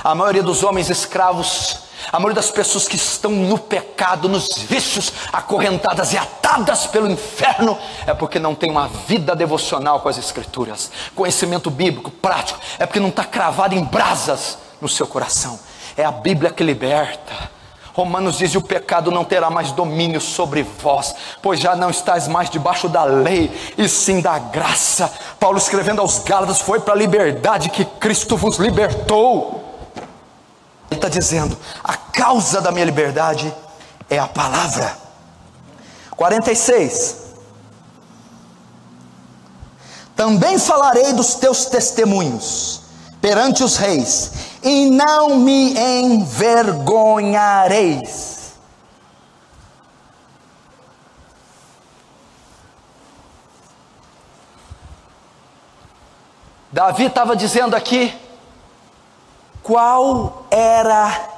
S2: A maioria dos homens escravos, a maioria das pessoas que estão no pecado, nos vícios, acorrentadas e atadas pelo inferno, é porque não tem uma vida devocional com as Escrituras, conhecimento bíblico, prático, é porque não está cravado em brasas no seu coração. É a Bíblia que liberta. Romanos diz: e o pecado não terá mais domínio sobre vós, pois já não estáis mais debaixo da lei, e sim da graça. Paulo, escrevendo aos Gálatas, foi para a liberdade que Cristo vos libertou. Ele está dizendo: a causa da minha liberdade é a palavra. 46. Também falarei dos teus testemunhos perante os reis, e não me envergonhareis. Davi estava dizendo aqui qual era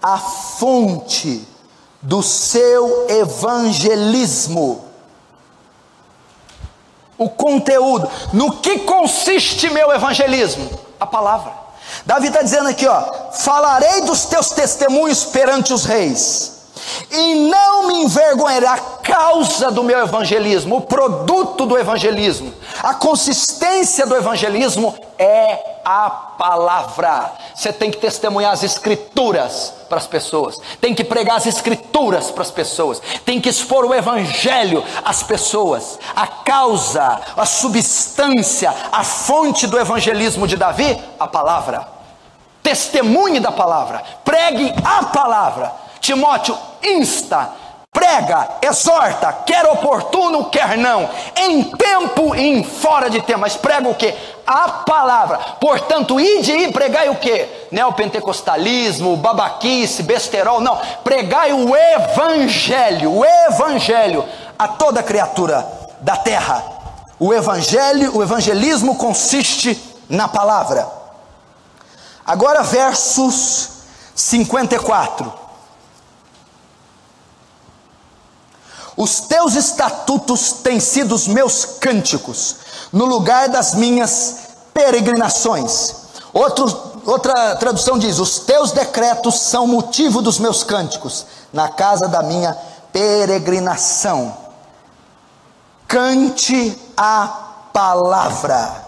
S2: a fonte do seu evangelismo, o conteúdo. No que consiste meu evangelismo? A palavra. Davi está dizendo aqui, falarei dos teus testemunhos perante os reis, e não me envergonharei. A causa do meu evangelismo, o produto do evangelismo, a consistência do evangelismo é a palavra. Você tem que testemunhar as Escrituras para as pessoas, tem que pregar as Escrituras para as pessoas, tem que expor o evangelho às pessoas. A causa, a substância, a fonte do evangelismo de Davi, a palavra. Testemunhe da palavra, pregue a palavra. Timóteo, insta, prega, exorta, quer oportuno, quer não, em tempo e em fora de tempo. Mas prega o que? A palavra. Portanto, ide e pregai o que? Neopentecostalismo, babaquice, besterol. Não, pregai o evangelho a toda criatura da terra. O evangelismo consiste na palavra. Agora versos 54. Os teus estatutos têm sido os meus cânticos, no lugar das minhas peregrinações. Outra tradução diz: os teus decretos são motivo dos meus cânticos, na casa da minha peregrinação. Cante a palavra.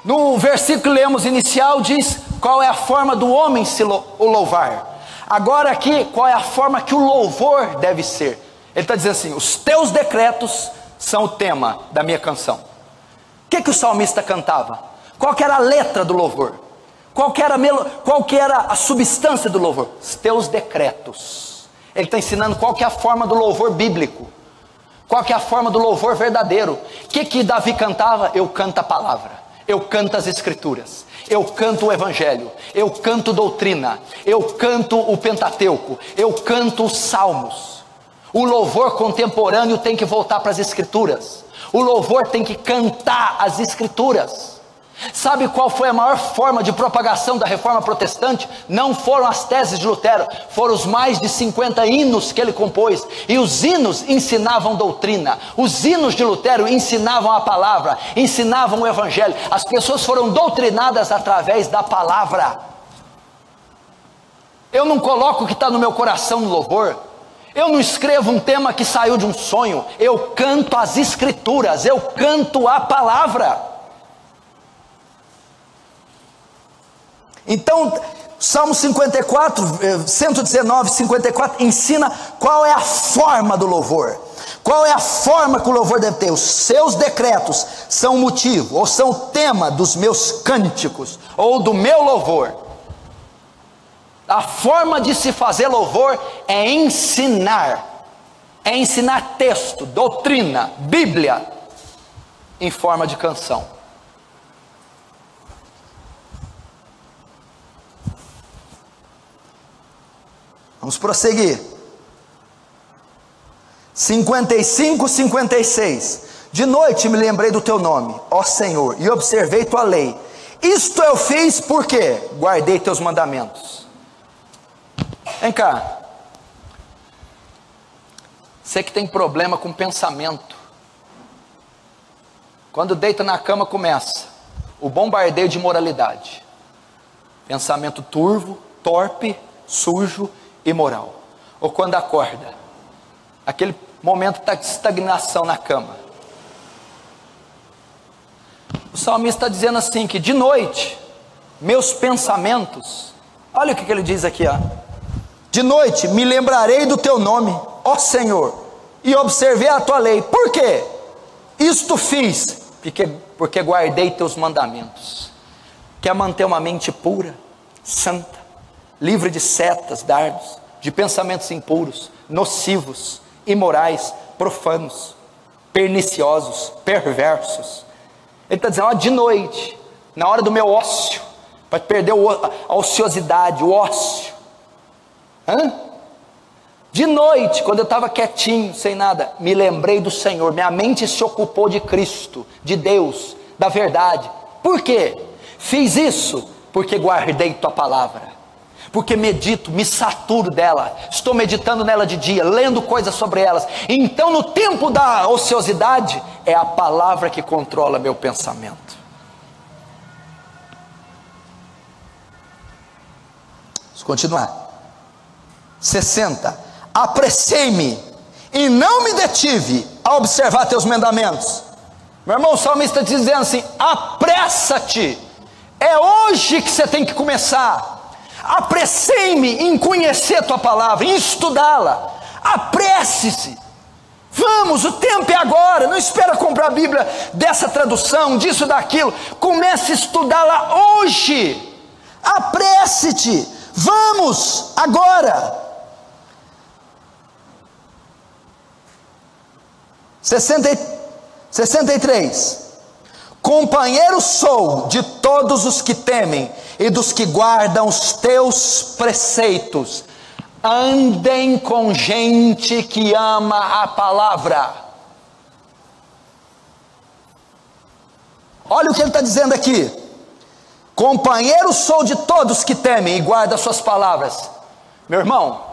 S2: No versículo que lemos inicial diz qual é a forma do homem se louvar. Agora aqui, qual é a forma que o louvor deve ser? Ele está dizendo assim: os teus decretos são o tema da minha canção. O que o salmista cantava? Qual que era a letra do louvor? Qual que era a substância do louvor? Os teus decretos. Ele está ensinando qual que é a forma do louvor bíblico, qual que é a forma do louvor verdadeiro. O que Davi cantava? Eu canto a palavra, eu canto as Escrituras, eu canto o evangelho, eu canto doutrina, eu canto o Pentateuco, eu canto os salmos. O louvor contemporâneo tem que voltar para as Escrituras, o louvor tem que cantar as Escrituras. Sabe qual foi a maior forma de propagação da reforma protestante? Não foram as teses de Lutero, foram os mais de 50 hinos que ele compôs. E os hinos ensinavam doutrina, os hinos de Lutero ensinavam a palavra, ensinavam o evangelho. As pessoas foram doutrinadas através da palavra. Eu não coloco o que está no meu coração no louvor, eu não escrevo um tema que saiu de um sonho, eu canto as Escrituras, eu canto a palavra. Então, Salmo 54, 119, 54, ensina qual é a forma do louvor. Qual é a forma que o louvor deve ter? Os seus decretos são o motivo, ou são o tema dos meus cânticos, ou do meu louvor. A forma de se fazer louvor é ensinar texto, doutrina, Bíblia, em forma de canção. Vamos prosseguir. 55, 56. De noite me lembrei do teu nome, ó Senhor, e observei tua lei. Isto eu fiz porque guardei teus mandamentos. Vem cá. Você que tem problema com pensamento, quando deita na cama começa o bombardeio de moralidade. Pensamento turvo, torpe, sujo, imoral. Ou quando acorda, aquele momento de estagnação na cama. O salmista está dizendo assim, que de noite, meus pensamentos, olha o que ele diz aqui, ó. De noite me lembrarei do teu nome, ó Senhor, e observei a tua lei. Por quê? Isto fiz, porque guardei teus mandamentos. Quer manter uma mente pura, santa, livre de setas, dardos, de pensamentos impuros, nocivos, imorais, profanos, perniciosos, perversos. Ele está dizendo, ó, de noite, na hora do meu ócio, para perder a ociosidade, o ócio. De noite, quando eu estava quietinho, sem nada, me lembrei do Senhor, minha mente se ocupou de Cristo, de Deus, da verdade. Por quê? Fiz isso porque guardei tua palavra, porque medito, me saturo dela, estou meditando nela de dia, lendo coisas sobre elas. Então no tempo da ociosidade, é a palavra que controla meu pensamento. Vamos continuar. 60. Apressei-me e não me detive a observar teus mandamentos. Meu irmão, o salmista está dizendo assim, apressa-te, é hoje que você tem que começar. Apressei-me em conhecer tua palavra, em estudá-la. Apresse-se. Vamos, o tempo é agora. Não espera comprar a Bíblia dessa tradução, disso, daquilo. Comece a estudá-la hoje. Apresse-te. Vamos, agora. 63. Companheiro sou de todos os que temem e dos que guardam os teus preceitos. Andem com gente que ama a palavra. Olha o que ele está dizendo aqui. Companheiro sou de todos que temem e guardam as suas palavras. Meu irmão,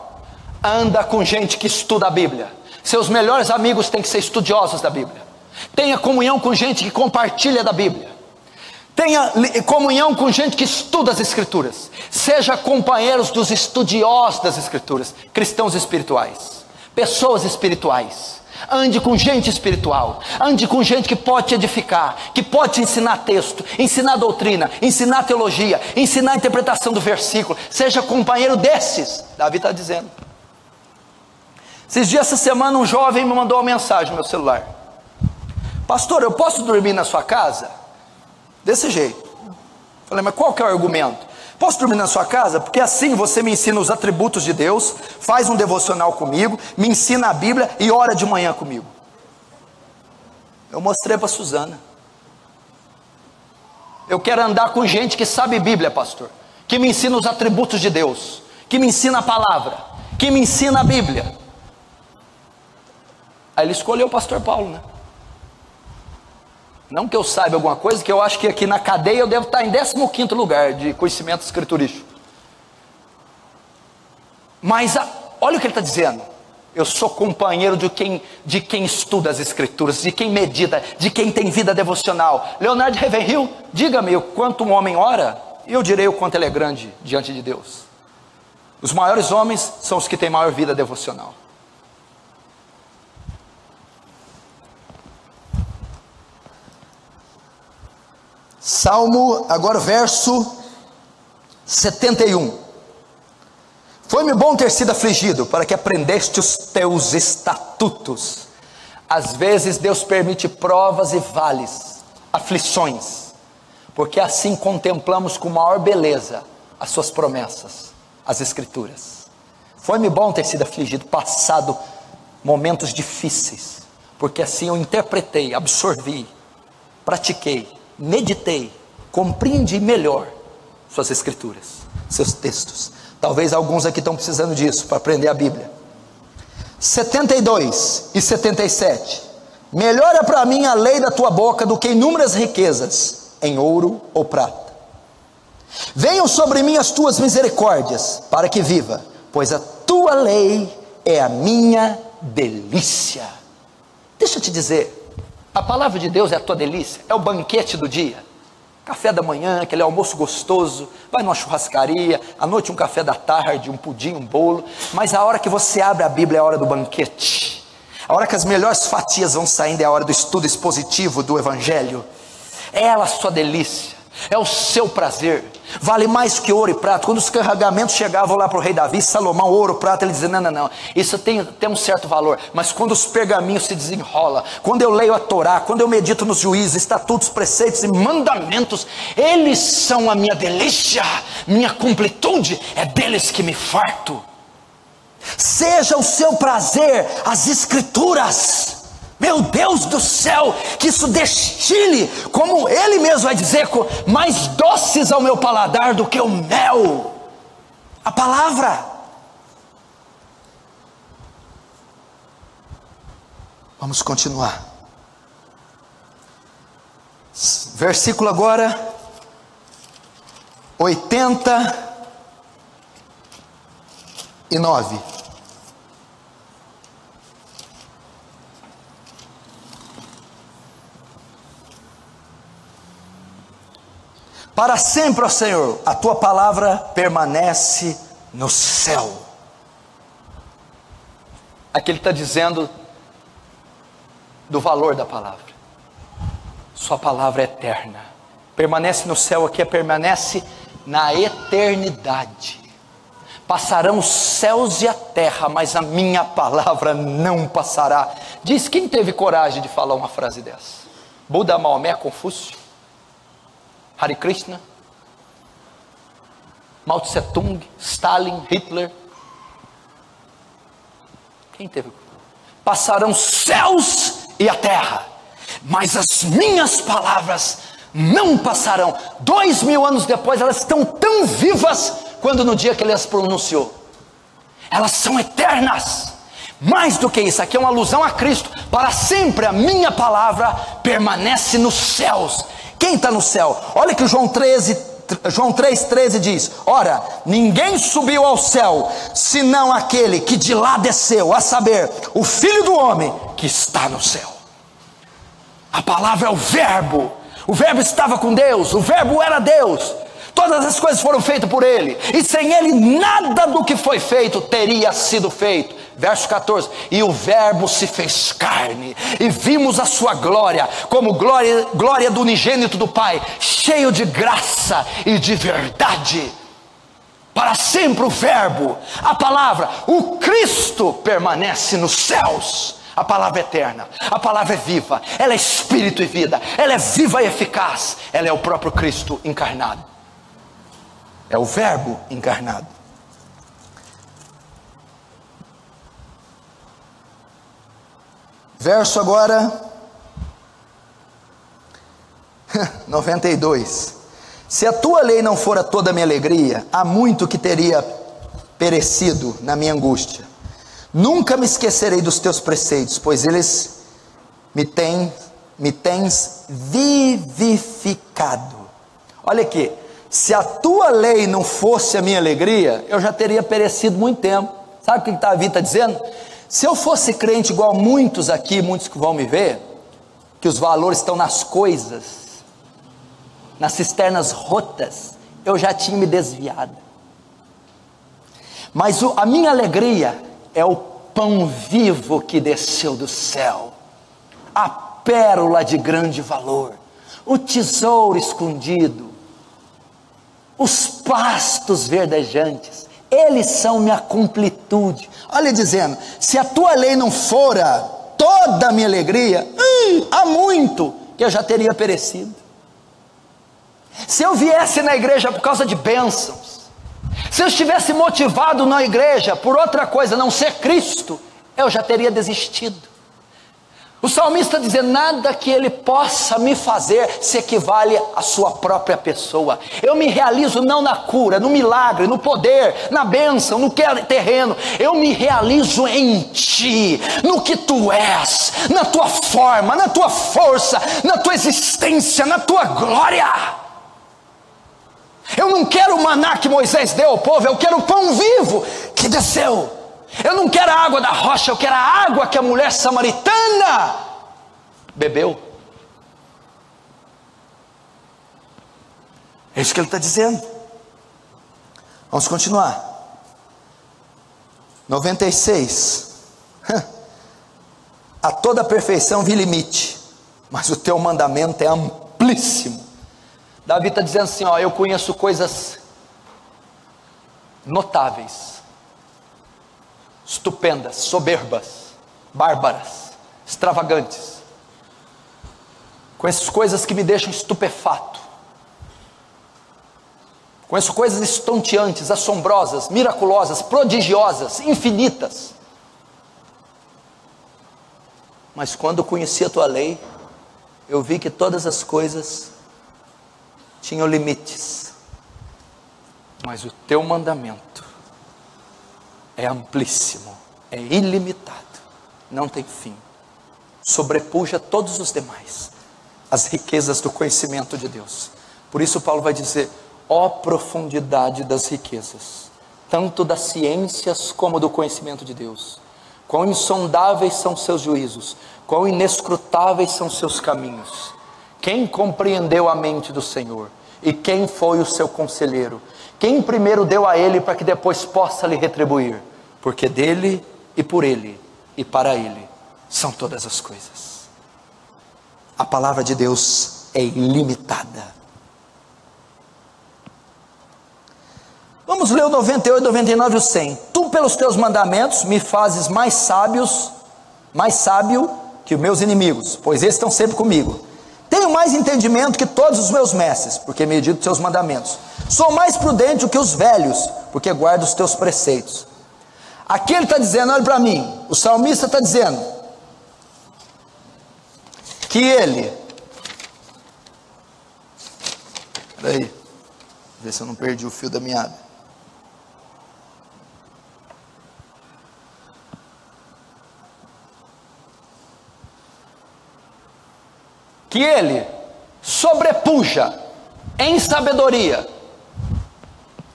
S2: anda com gente que estuda a Bíblia. Seus melhores amigos têm que ser estudiosos da Bíblia. Tenha comunhão com gente que compartilha da Bíblia. Tenha comunhão com gente que estuda as Escrituras. Seja companheiros dos estudiosos das Escrituras. Cristãos espirituais, pessoas espirituais. Ande com gente espiritual. Ande com gente que pode te edificar, que pode te ensinar texto, ensinar doutrina, ensinar teologia, ensinar a interpretação do versículo. Seja companheiro desses. Davi está dizendo. Esses dias, essa semana, um jovem me mandou uma mensagem no meu celular. Pastor, eu posso dormir na sua casa? Desse jeito. Falei, mas qual que é o argumento? Posso dormir na sua casa? Porque assim você me ensina os atributos de Deus, faz um devocional comigo, me ensina a Bíblia e ora de manhã comigo. Eu mostrei para a Suzana. Eu quero andar com gente que sabe Bíblia, pastor, que me ensina os atributos de Deus, que me ensina a palavra, que me ensina a Bíblia. Aí ele escolheu o pastor Paulo, né? Não que eu saiba alguma coisa, que eu acho que aqui na cadeia eu devo estar em 15º lugar de conhecimento escriturístico. Mas olha o que ele está dizendo. Eu sou companheiro de quem estuda as Escrituras, de quem medita, de quem tem vida devocional. Leonardo Ravenhill, diga-me o quanto um homem ora, e eu direi o quanto ele é grande diante de Deus. Os maiores homens são os que têm maior vida devocional. Salmo, agora verso 71. Foi-me bom ter sido afligido, para que aprendeste os teus estatutos. Às vezes Deus permite provas e vales, aflições, porque assim contemplamos com maior beleza as suas promessas, as Escrituras. Foi-me bom ter sido afligido, passado momentos difíceis, porque assim eu interpretei, absorvi, pratiquei, meditei, compreendi melhor suas Escrituras, seus textos. Talvez alguns aqui estão precisando disso, para aprender a Bíblia. 72 e 77. Melhor é para mim a lei da tua boca do que inúmeras riquezas, em ouro ou prata. Venham sobre mim as tuas misericórdias, para que viva, pois a tua lei é a minha delícia. Deixa eu te dizer, a palavra de Deus é a tua delícia, é o banquete do dia. Café da manhã, aquele almoço gostoso, vai numa churrascaria, à noite um café da tarde, um pudim, um bolo, mas a hora que você abre a Bíblia é a hora do banquete, a hora que as melhores fatias vão saindo é a hora do estudo expositivo do Evangelho. É ela a sua delícia, é o seu prazer, vale mais que ouro e prata. Quando os carregamentos chegavam lá para o rei Davi, Salomão, ouro, prata, ele dizia, não, isso tem um certo valor, mas quando os pergaminhos se desenrolam, quando eu leio a Torá, quando eu medito nos juízes, estatutos, preceitos e mandamentos, eles são a minha delícia, minha completude, é deles que me farto. Seja o seu prazer as Escrituras. Meu Deus do céu, que isso destile, como ele mesmo vai dizer, mais doces ao meu paladar do que o mel, a palavra. Vamos continuar. Versículo agora 89. Para sempre, ó Senhor, a tua palavra permanece no céu. Aqui ele está dizendo do valor da palavra. Sua palavra é eterna. Permanece no céu aqui, permanece na eternidade. Passarão os céus e a terra, mas a minha palavra não passará. Diz quem teve coragem de falar uma frase dessa? Buda, Maomé, Confúcio? Hare Krishna, Mao Tse Tung, Stalin, Hitler. Quem teve? Passarão céus e a terra, mas as minhas palavras não passarão. 2000 anos depois, elas estão tão vivas quando no dia que ele as pronunciou. Elas são eternas. Mais do que isso, aqui é uma alusão a Cristo. Para sempre a minha palavra permanece nos céus. Quem está no céu? Olha que João 3,13 diz: ora, ninguém subiu ao céu, senão aquele que de lá desceu, a saber, o Filho do Homem que está no céu. A palavra é o verbo estava com Deus, o verbo era Deus, todas as coisas foram feitas por ele, e sem ele nada do que foi feito teria sido feito. Verso 14, e o verbo se fez carne, e vimos a sua glória, como glória do unigênito do Pai, cheio de graça e de verdade. Para sempre o verbo, a palavra, o Cristo permanece nos céus. A palavra é eterna, a palavra é viva, ela é espírito e vida, ela é viva e eficaz, ela é o próprio Cristo encarnado, é o verbo encarnado. Verso agora 92. Se a tua lei não fora toda a minha alegria, há muito que teria perecido na minha angústia. Nunca me esquecerei dos teus preceitos, pois eles me tens vivificado. Olha aqui, se a tua lei não fosse a minha alegria, eu já teria perecido muito tempo. Sabe o que Davi está dizendo? Se eu fosse crente igual muitos aqui, muitos que vão me ver, que os valores estão nas coisas, nas cisternas rotas, eu já tinha me desviado. Mas a minha alegria é o pão vivo que desceu do céu, a pérola de grande valor, o tesouro escondido.
S1: os pastos verdejantes, eles são minha completude. Olha dizendo, se a tua lei não fora toda a minha alegria, há muito que eu já teria perecido. Se eu viesse na igreja por causa de bênçãos, se eu estivesse motivado na igreja por outra coisa, não ser Cristo, eu já teria desistido. O salmista diz, nada que ele possa me fazer se equivale à sua própria pessoa. Eu me realizo não na cura, no milagre, no poder, na bênção, no que é terreno. Eu me realizo em ti, no que tu és, na tua forma, na tua força, na tua existência, na tua glória. Eu não quero o maná que Moisés deu ao povo, eu quero o pão vivo que desceu. Eu não quero a água da rocha, eu quero a água que a mulher samaritana bebeu. É isso que ele está dizendo. Vamos continuar. 96. A toda perfeição vi limite, mas o teu mandamento é amplíssimo. Davi está dizendo assim, ó, eu conheço coisas notáveis, estupendas, soberbas, bárbaras, extravagantes. Conheço coisas que me deixam estupefato. Conheço coisas estonteantes, assombrosas, miraculosas, prodigiosas, infinitas. Mas quando conheci a tua lei, eu vi que todas as coisas tinham limites. Mas o teu mandamento é amplíssimo, é ilimitado, não tem fim, sobrepuja todos os demais, as riquezas do conhecimento de Deus. Por isso Paulo vai dizer, ó profundidade das riquezas, tanto das ciências como do conhecimento de Deus, quão insondáveis são seus juízos, quão inescrutáveis são seus caminhos. Quem compreendeu a mente do Senhor? E quem foi o seu conselheiro? Quem primeiro deu a ele para que depois possa lhe retribuir? Porque dele e por ele e para ele são todas as coisas. A palavra de Deus é ilimitada. Vamos ler o 98, 99 e o 100. Tu pelos teus mandamentos me fazes mais sábio que os meus inimigos, pois eles estão sempre comigo. Tenho mais entendimento que todos os meus mestres, porque medito os teus mandamentos. Sou mais prudente do que os velhos, porque guardo os teus preceitos. Aqui ele está dizendo, olha para mim, o salmista está dizendo, que ele, peraí, ver se eu não perdi o fio da meada. Que ele sobrepuja em sabedoria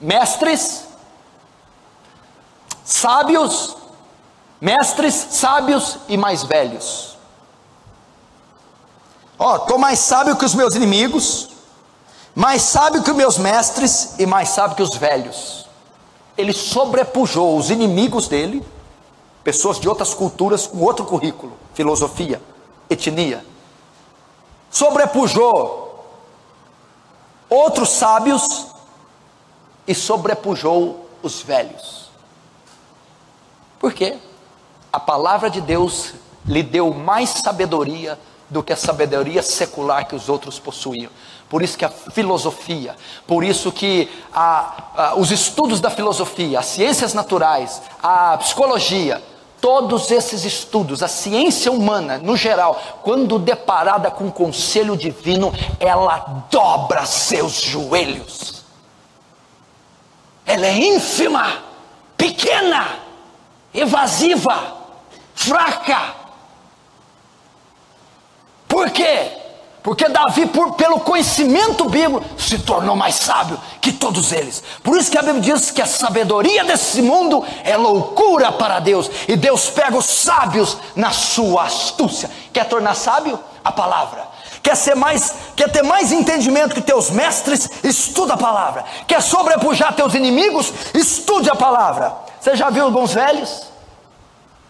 S1: mestres, sábios, e mais velhos. Estou mais sábio que os meus inimigos, mais sábio que os meus mestres e mais sábio que os velhos. Ele sobrepujou os inimigos dele, pessoas de outras culturas com outro currículo, filosofia, etnia. Sobrepujou outros sábios e sobrepujou os velhos. Por quê? A palavra de Deus lhe deu mais sabedoria do que a sabedoria secular que os outros possuíam. Por isso que a filosofia, por isso que os estudos da filosofia, as ciências naturais, a psicologia, todos esses estudos, a ciência humana no geral, quando deparada com o conselho divino, ela dobra seus joelhos. Ela é ínfima, pequena, evasiva, fraca. Por quê? Porque Davi, pelo conhecimento bíblico, se tornou mais sábio que todos eles. Por isso que a Bíblia diz que a sabedoria desse mundo é loucura para Deus. E Deus pega os sábios na sua astúcia. Quer tornar sábio? A palavra. Quer ter mais entendimento que teus mestres? Estuda a palavra. Quer sobrepujar teus inimigos? Estude a palavra. Você já viu alguns velhos?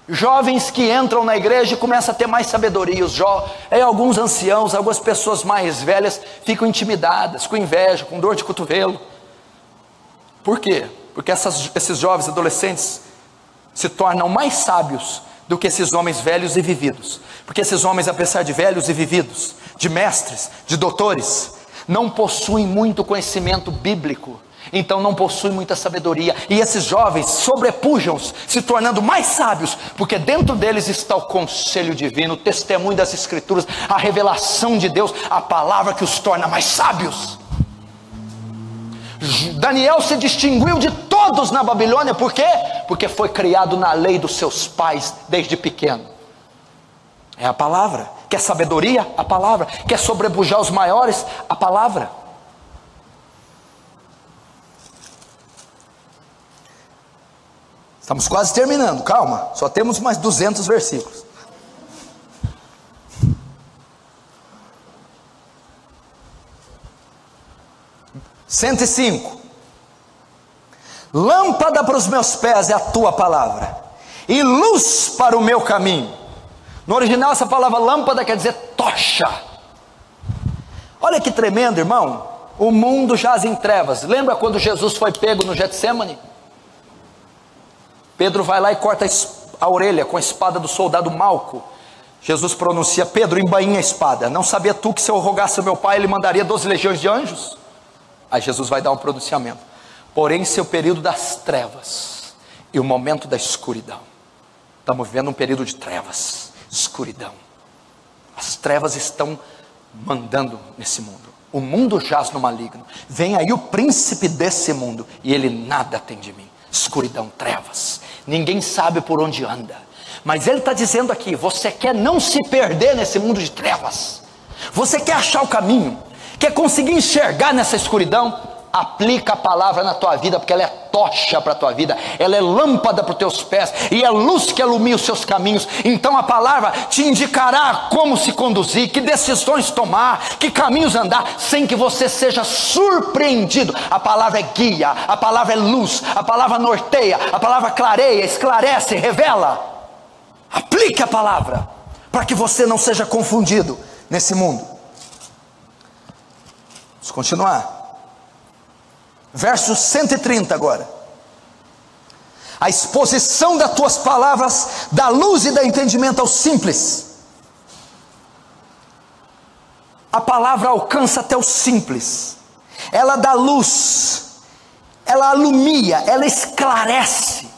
S1: Jovens que entram na igreja e começam a ter mais sabedoria. Alguns anciãos, algumas pessoas mais velhas ficam intimidadas, com inveja, com dor de cotovelo.
S2: Por quê? Porque esses jovens adolescentes se tornam mais sábios do que esses homens velhos e vividos. Porque esses homens, apesar de velhos e vividos, de mestres, de doutores, não possuem muito conhecimento bíblico, então não possuem muita sabedoria. E esses jovens sobrepujam-se, se tornando mais sábios, porque dentro deles está o conselho divino, o testemunho das Escrituras, a revelação de Deus, a palavra que os torna mais sábios. Daniel se distinguiu de todos na Babilônia, por quê? Porque foi criado na lei dos seus pais desde pequeno. É a palavra. Quer sabedoria? A palavra. Quer sobrepujar os maiores? A palavra. Estamos quase terminando, calma, só temos mais 200 versículos. (105) Lâmpada para os meus pés é a tua palavra, e luz para o meu caminho. No original essa palavra lâmpada quer dizer tocha. Olha que tremendo, irmão. O mundo jaz em trevas. Lembra quando Jesus foi pego no Getsêmani? Pedro vai lá e corta a orelha com a espada do soldado Malco. Jesus pronuncia: Pedro, embainha a espada. Não sabia tu que se eu rogasse ao meu pai, ele mandaria 12 legiões de anjos? Aí Jesus vai dar um pronunciamento: porém, seu período das trevas e o momento da escuridão. Estamos vivendo um período de trevas, escuridão. As trevas estão mandando nesse mundo. O mundo jaz no maligno. Vem aí o príncipe desse mundo e ele nada tem de mim. Escuridão, trevas. Ninguém sabe por onde anda. Mas ele está dizendo aqui: você quer não se perder nesse mundo de trevas? Você quer achar o caminho? Quer conseguir enxergar nessa escuridão? Aplica a palavra na tua vida, porque ela é tocha para a tua vida, ela é lâmpada para os teus pés, e é luz que alumia os seus caminhos. Então a palavra te indicará como se conduzir, que decisões tomar, que caminhos andar, sem que você seja surpreendido. A palavra é guia, a palavra é luz, a palavra norteia, a palavra clareia, esclarece, revela. Aplique a palavra, para que você não seja confundido nesse mundo. Vamos continuar. Verso 130 agora. A exposição das tuas palavras dá luz e dá entendimento aos simples. A palavra alcança até os simples. Ela dá luz, ela alumia, ela esclarece.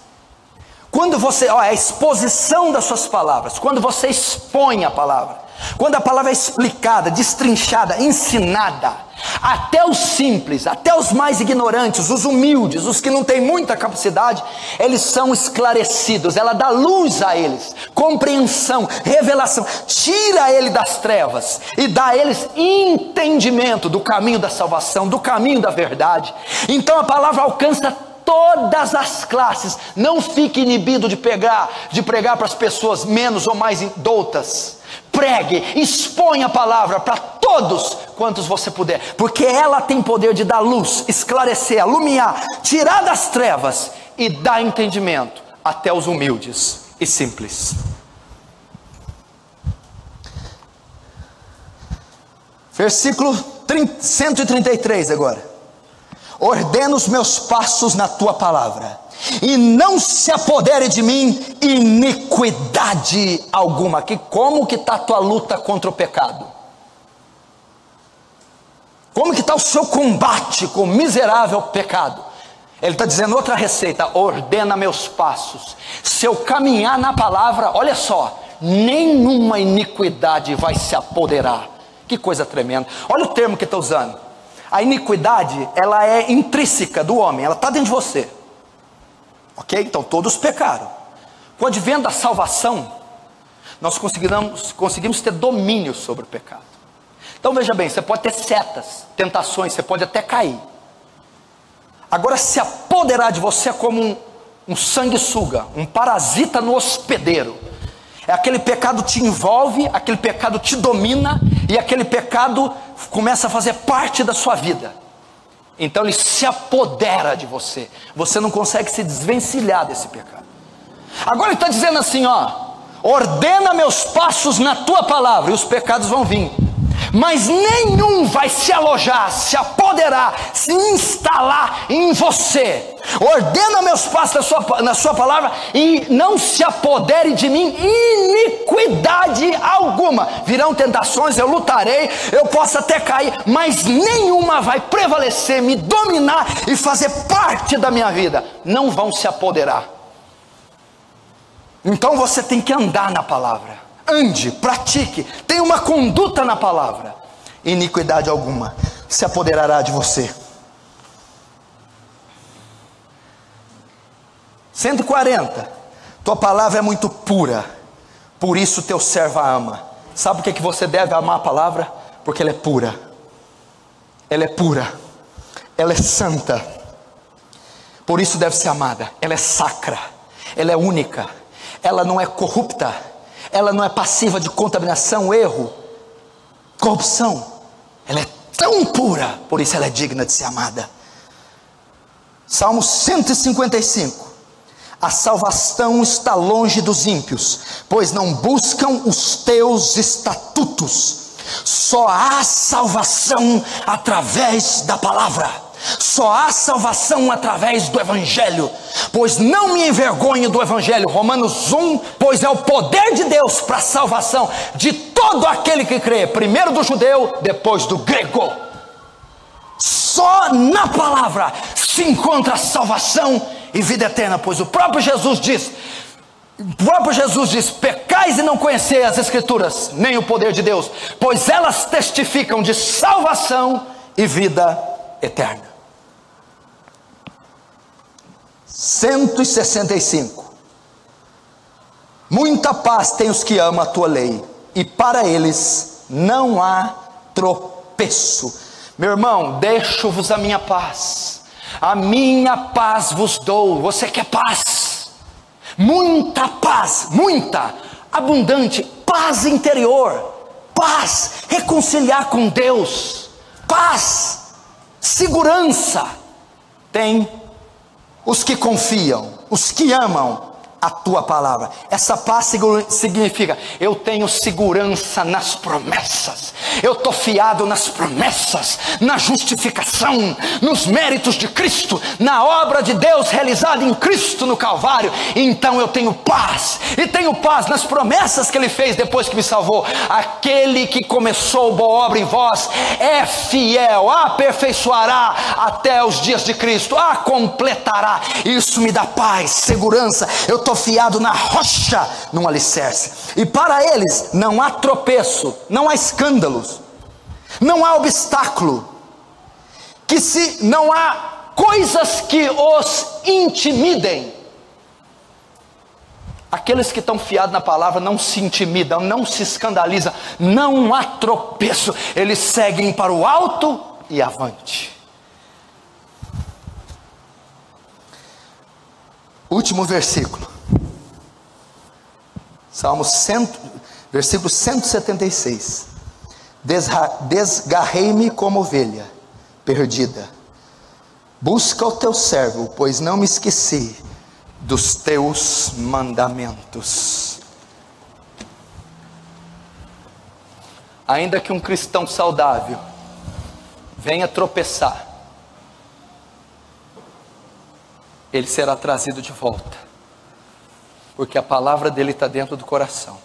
S2: Quando você, a exposição das suas palavras, quando você expõe a palavra, quando a palavra é explicada, destrinchada, ensinada, até os simples, até os mais ignorantes, os humildes, os que não têm muita capacidade, eles são esclarecidos. Ela dá luz a eles, compreensão, revelação, tira ele das trevas e dá a eles entendimento do caminho da salvação, do caminho da verdade. Então a palavra alcança todas as classes. Não fique inibido de pregar para as pessoas menos ou mais doutas. Pregue, exponha a palavra para todos quantos você puder, porque ela tem poder de dar luz, esclarecer, alumiar, tirar das trevas e dar entendimento até os humildes e simples. Versículo 133 agora. Ordena os meus passos na tua palavra, e não se apodere de mim iniquidade alguma. Como que está a tua luta contra o pecado? Como que está o seu combate com o miserável pecado? Ele está dizendo outra receita: ordena meus passos. Se eu caminhar na palavra, olha só, nenhuma iniquidade vai se apoderar. Que coisa tremenda. Olha o termo que está usando. A iniquidade, ela é intrínseca do homem, ela está dentro de você. Ok? Então todos pecaram. Com o advento da salvação, nós conseguimos ter domínio sobre o pecado. Então veja bem, você pode ter setas, tentações, você pode até cair. Agora se apoderar de você é como um sanguessuga, um parasita no hospedeiro. É aquele pecado te envolve, aquele pecado te domina, e aquele pecado começa a fazer parte da sua vida. Então ele se apodera de você. Você não consegue se desvencilhar desse pecado. Agora ele está dizendo assim, ordena meus passos na tua palavra, e os pecados vão vir. mas nenhum vai se alojar, se apoderar, se instalar em você. Ordena meus passos na sua palavra, e não se apodere de mim iniquidade alguma. Virão tentações, eu lutarei, eu posso até cair, mas nenhuma vai prevalecer, me dominar e fazer parte da minha vida. Não vão se apoderar. Então você tem que andar na palavra. Ande, pratique, tenha uma conduta na palavra. Iniquidade alguma se apoderará de você. 140. Tua palavra é muito pura, por isso teu servo a ama. Sabe por que você deve amar a palavra? Porque ela é pura. Ela é pura. Ela é santa. Por isso deve ser amada. Ela é sacra. Ela é única. Ela não é corrupta. Ela não é passiva de contaminação, erro, corrupção. Ela é tão pura, por isso ela é digna de ser amada. Salmo 155. A salvação está longe dos ímpios, pois não buscam os teus estatutos. Só há salvação através da palavra. Só há salvação através do Evangelho, pois não me envergonho do Evangelho. Romanos 1, pois é o poder de Deus para a salvação de todo aquele que crê, primeiro do judeu, depois do grego. Só na palavra se encontra salvação e vida eterna, pois o próprio Jesus diz, pecais e não conheceis as Escrituras, nem o poder de Deus, pois elas testificam de salvação e vida eterna. 165. Muita paz tem os que amam a tua lei, e para eles não há tropeço. Meu irmão, deixo-vos a minha paz vos dou. Você quer paz? Muita paz, muita, abundante, paz interior, paz, reconciliar com Deus, paz, segurança, tem os que confiam, os que amam a tua palavra. Essa paz significa, eu tenho segurança nas promessas, eu estou fiado nas promessas, na justificação, nos méritos de Cristo, na obra de Deus realizada em Cristo no Calvário. Então eu tenho paz, e tenho paz nas promessas que Ele fez depois que me salvou. Aquele que começou boa obra em vós é fiel, aperfeiçoará até os dias de Cristo, a completará. Isso me dá paz, segurança. Eu estou fiado na rocha, num alicerce, e para eles não há tropeço, não há escândalos, não há obstáculo, não há coisas que os intimidem. Aqueles que estão fiados na palavra não se intimidam, não se escandalizam, não há tropeço, eles seguem para o alto e avante. Último versículo, versículo 176. Desgarrei-me como ovelha perdida, busca o teu servo, pois não me esqueci dos teus mandamentos. Ainda que um cristão saudável venha tropeçar, ele será trazido de volta, porque a palavra dele está dentro do coração.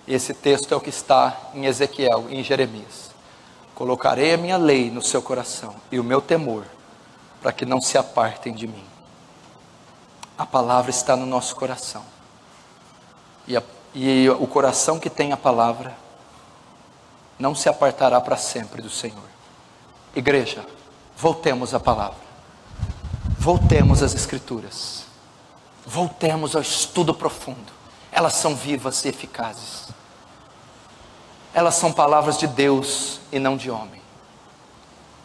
S2: Esse texto é o que está em Ezequiel e em Jeremias. Colocarei a minha lei no seu coração e o meu temor, para que não se apartem de mim. A palavra está no nosso coração, e o coração que tem a palavra não se apartará para sempre do Senhor. Igreja, voltemos à palavra, voltemos às Escrituras, voltemos ao estudo profundo. Elas são vivas e eficazes, elas são palavras de Deus e não de homem,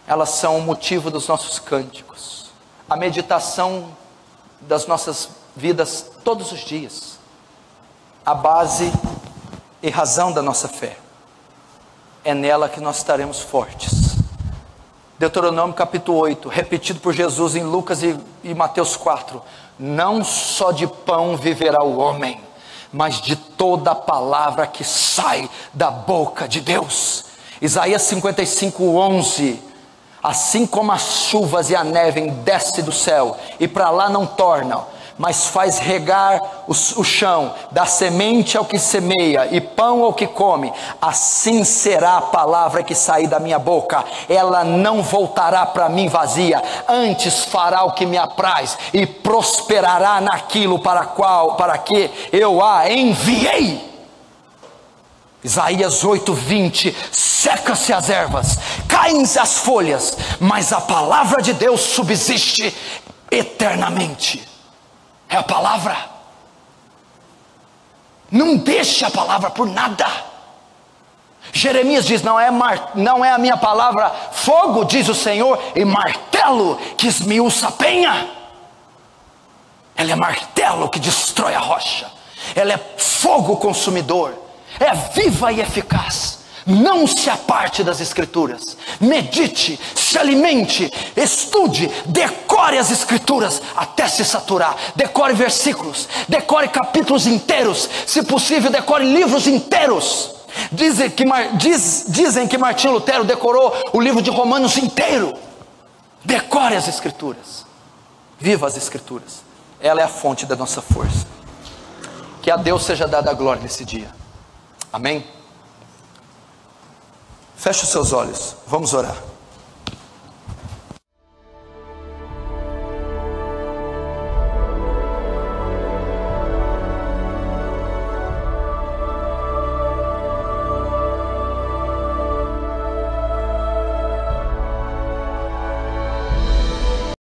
S2: elas são o motivo dos nossos cânticos, a meditação das nossas vidas todos os dias, a base e razão da nossa fé. É nela que nós estaremos fortes. Deuteronômio capítulo 8, repetido por Jesus em Lucas e Mateus 4. Não só de pão viverá o homem, mas de toda a palavra que sai da boca de Deus. Isaías 55:11. Assim como as chuvas e a neve desce do céu e para lá não tornam, mas faz regar o chão, dá semente ao que semeia e pão ao que come, assim será a palavra que sair da minha boca. Ela não voltará para mim vazia, antes fará o que me apraz e prosperará naquilo para que eu a enviei. Isaías 8:20. Seca-se as ervas, caem as folhas, mas a palavra de Deus subsiste eternamente. É a palavra. Não deixe a palavra por nada. Jeremias diz: não é a minha palavra fogo, diz o Senhor, e martelo que esmiuça a penha. Ela é martelo que destrói a rocha. Ela é fogo consumidor. É viva e eficaz. Não se aparte das escrituras. Medite, se alimente, estude, decore as escrituras até se saturar. Decore versículos, decore capítulos inteiros, se possível decore livros inteiros. Dizem que Martinho Lutero decorou o livro de Romanos inteiro. Decore as escrituras. Viva as escrituras. Ela é a fonte da nossa força. Que a Deus seja dada a glória nesse dia. Amém? Feche os seus olhos, vamos orar.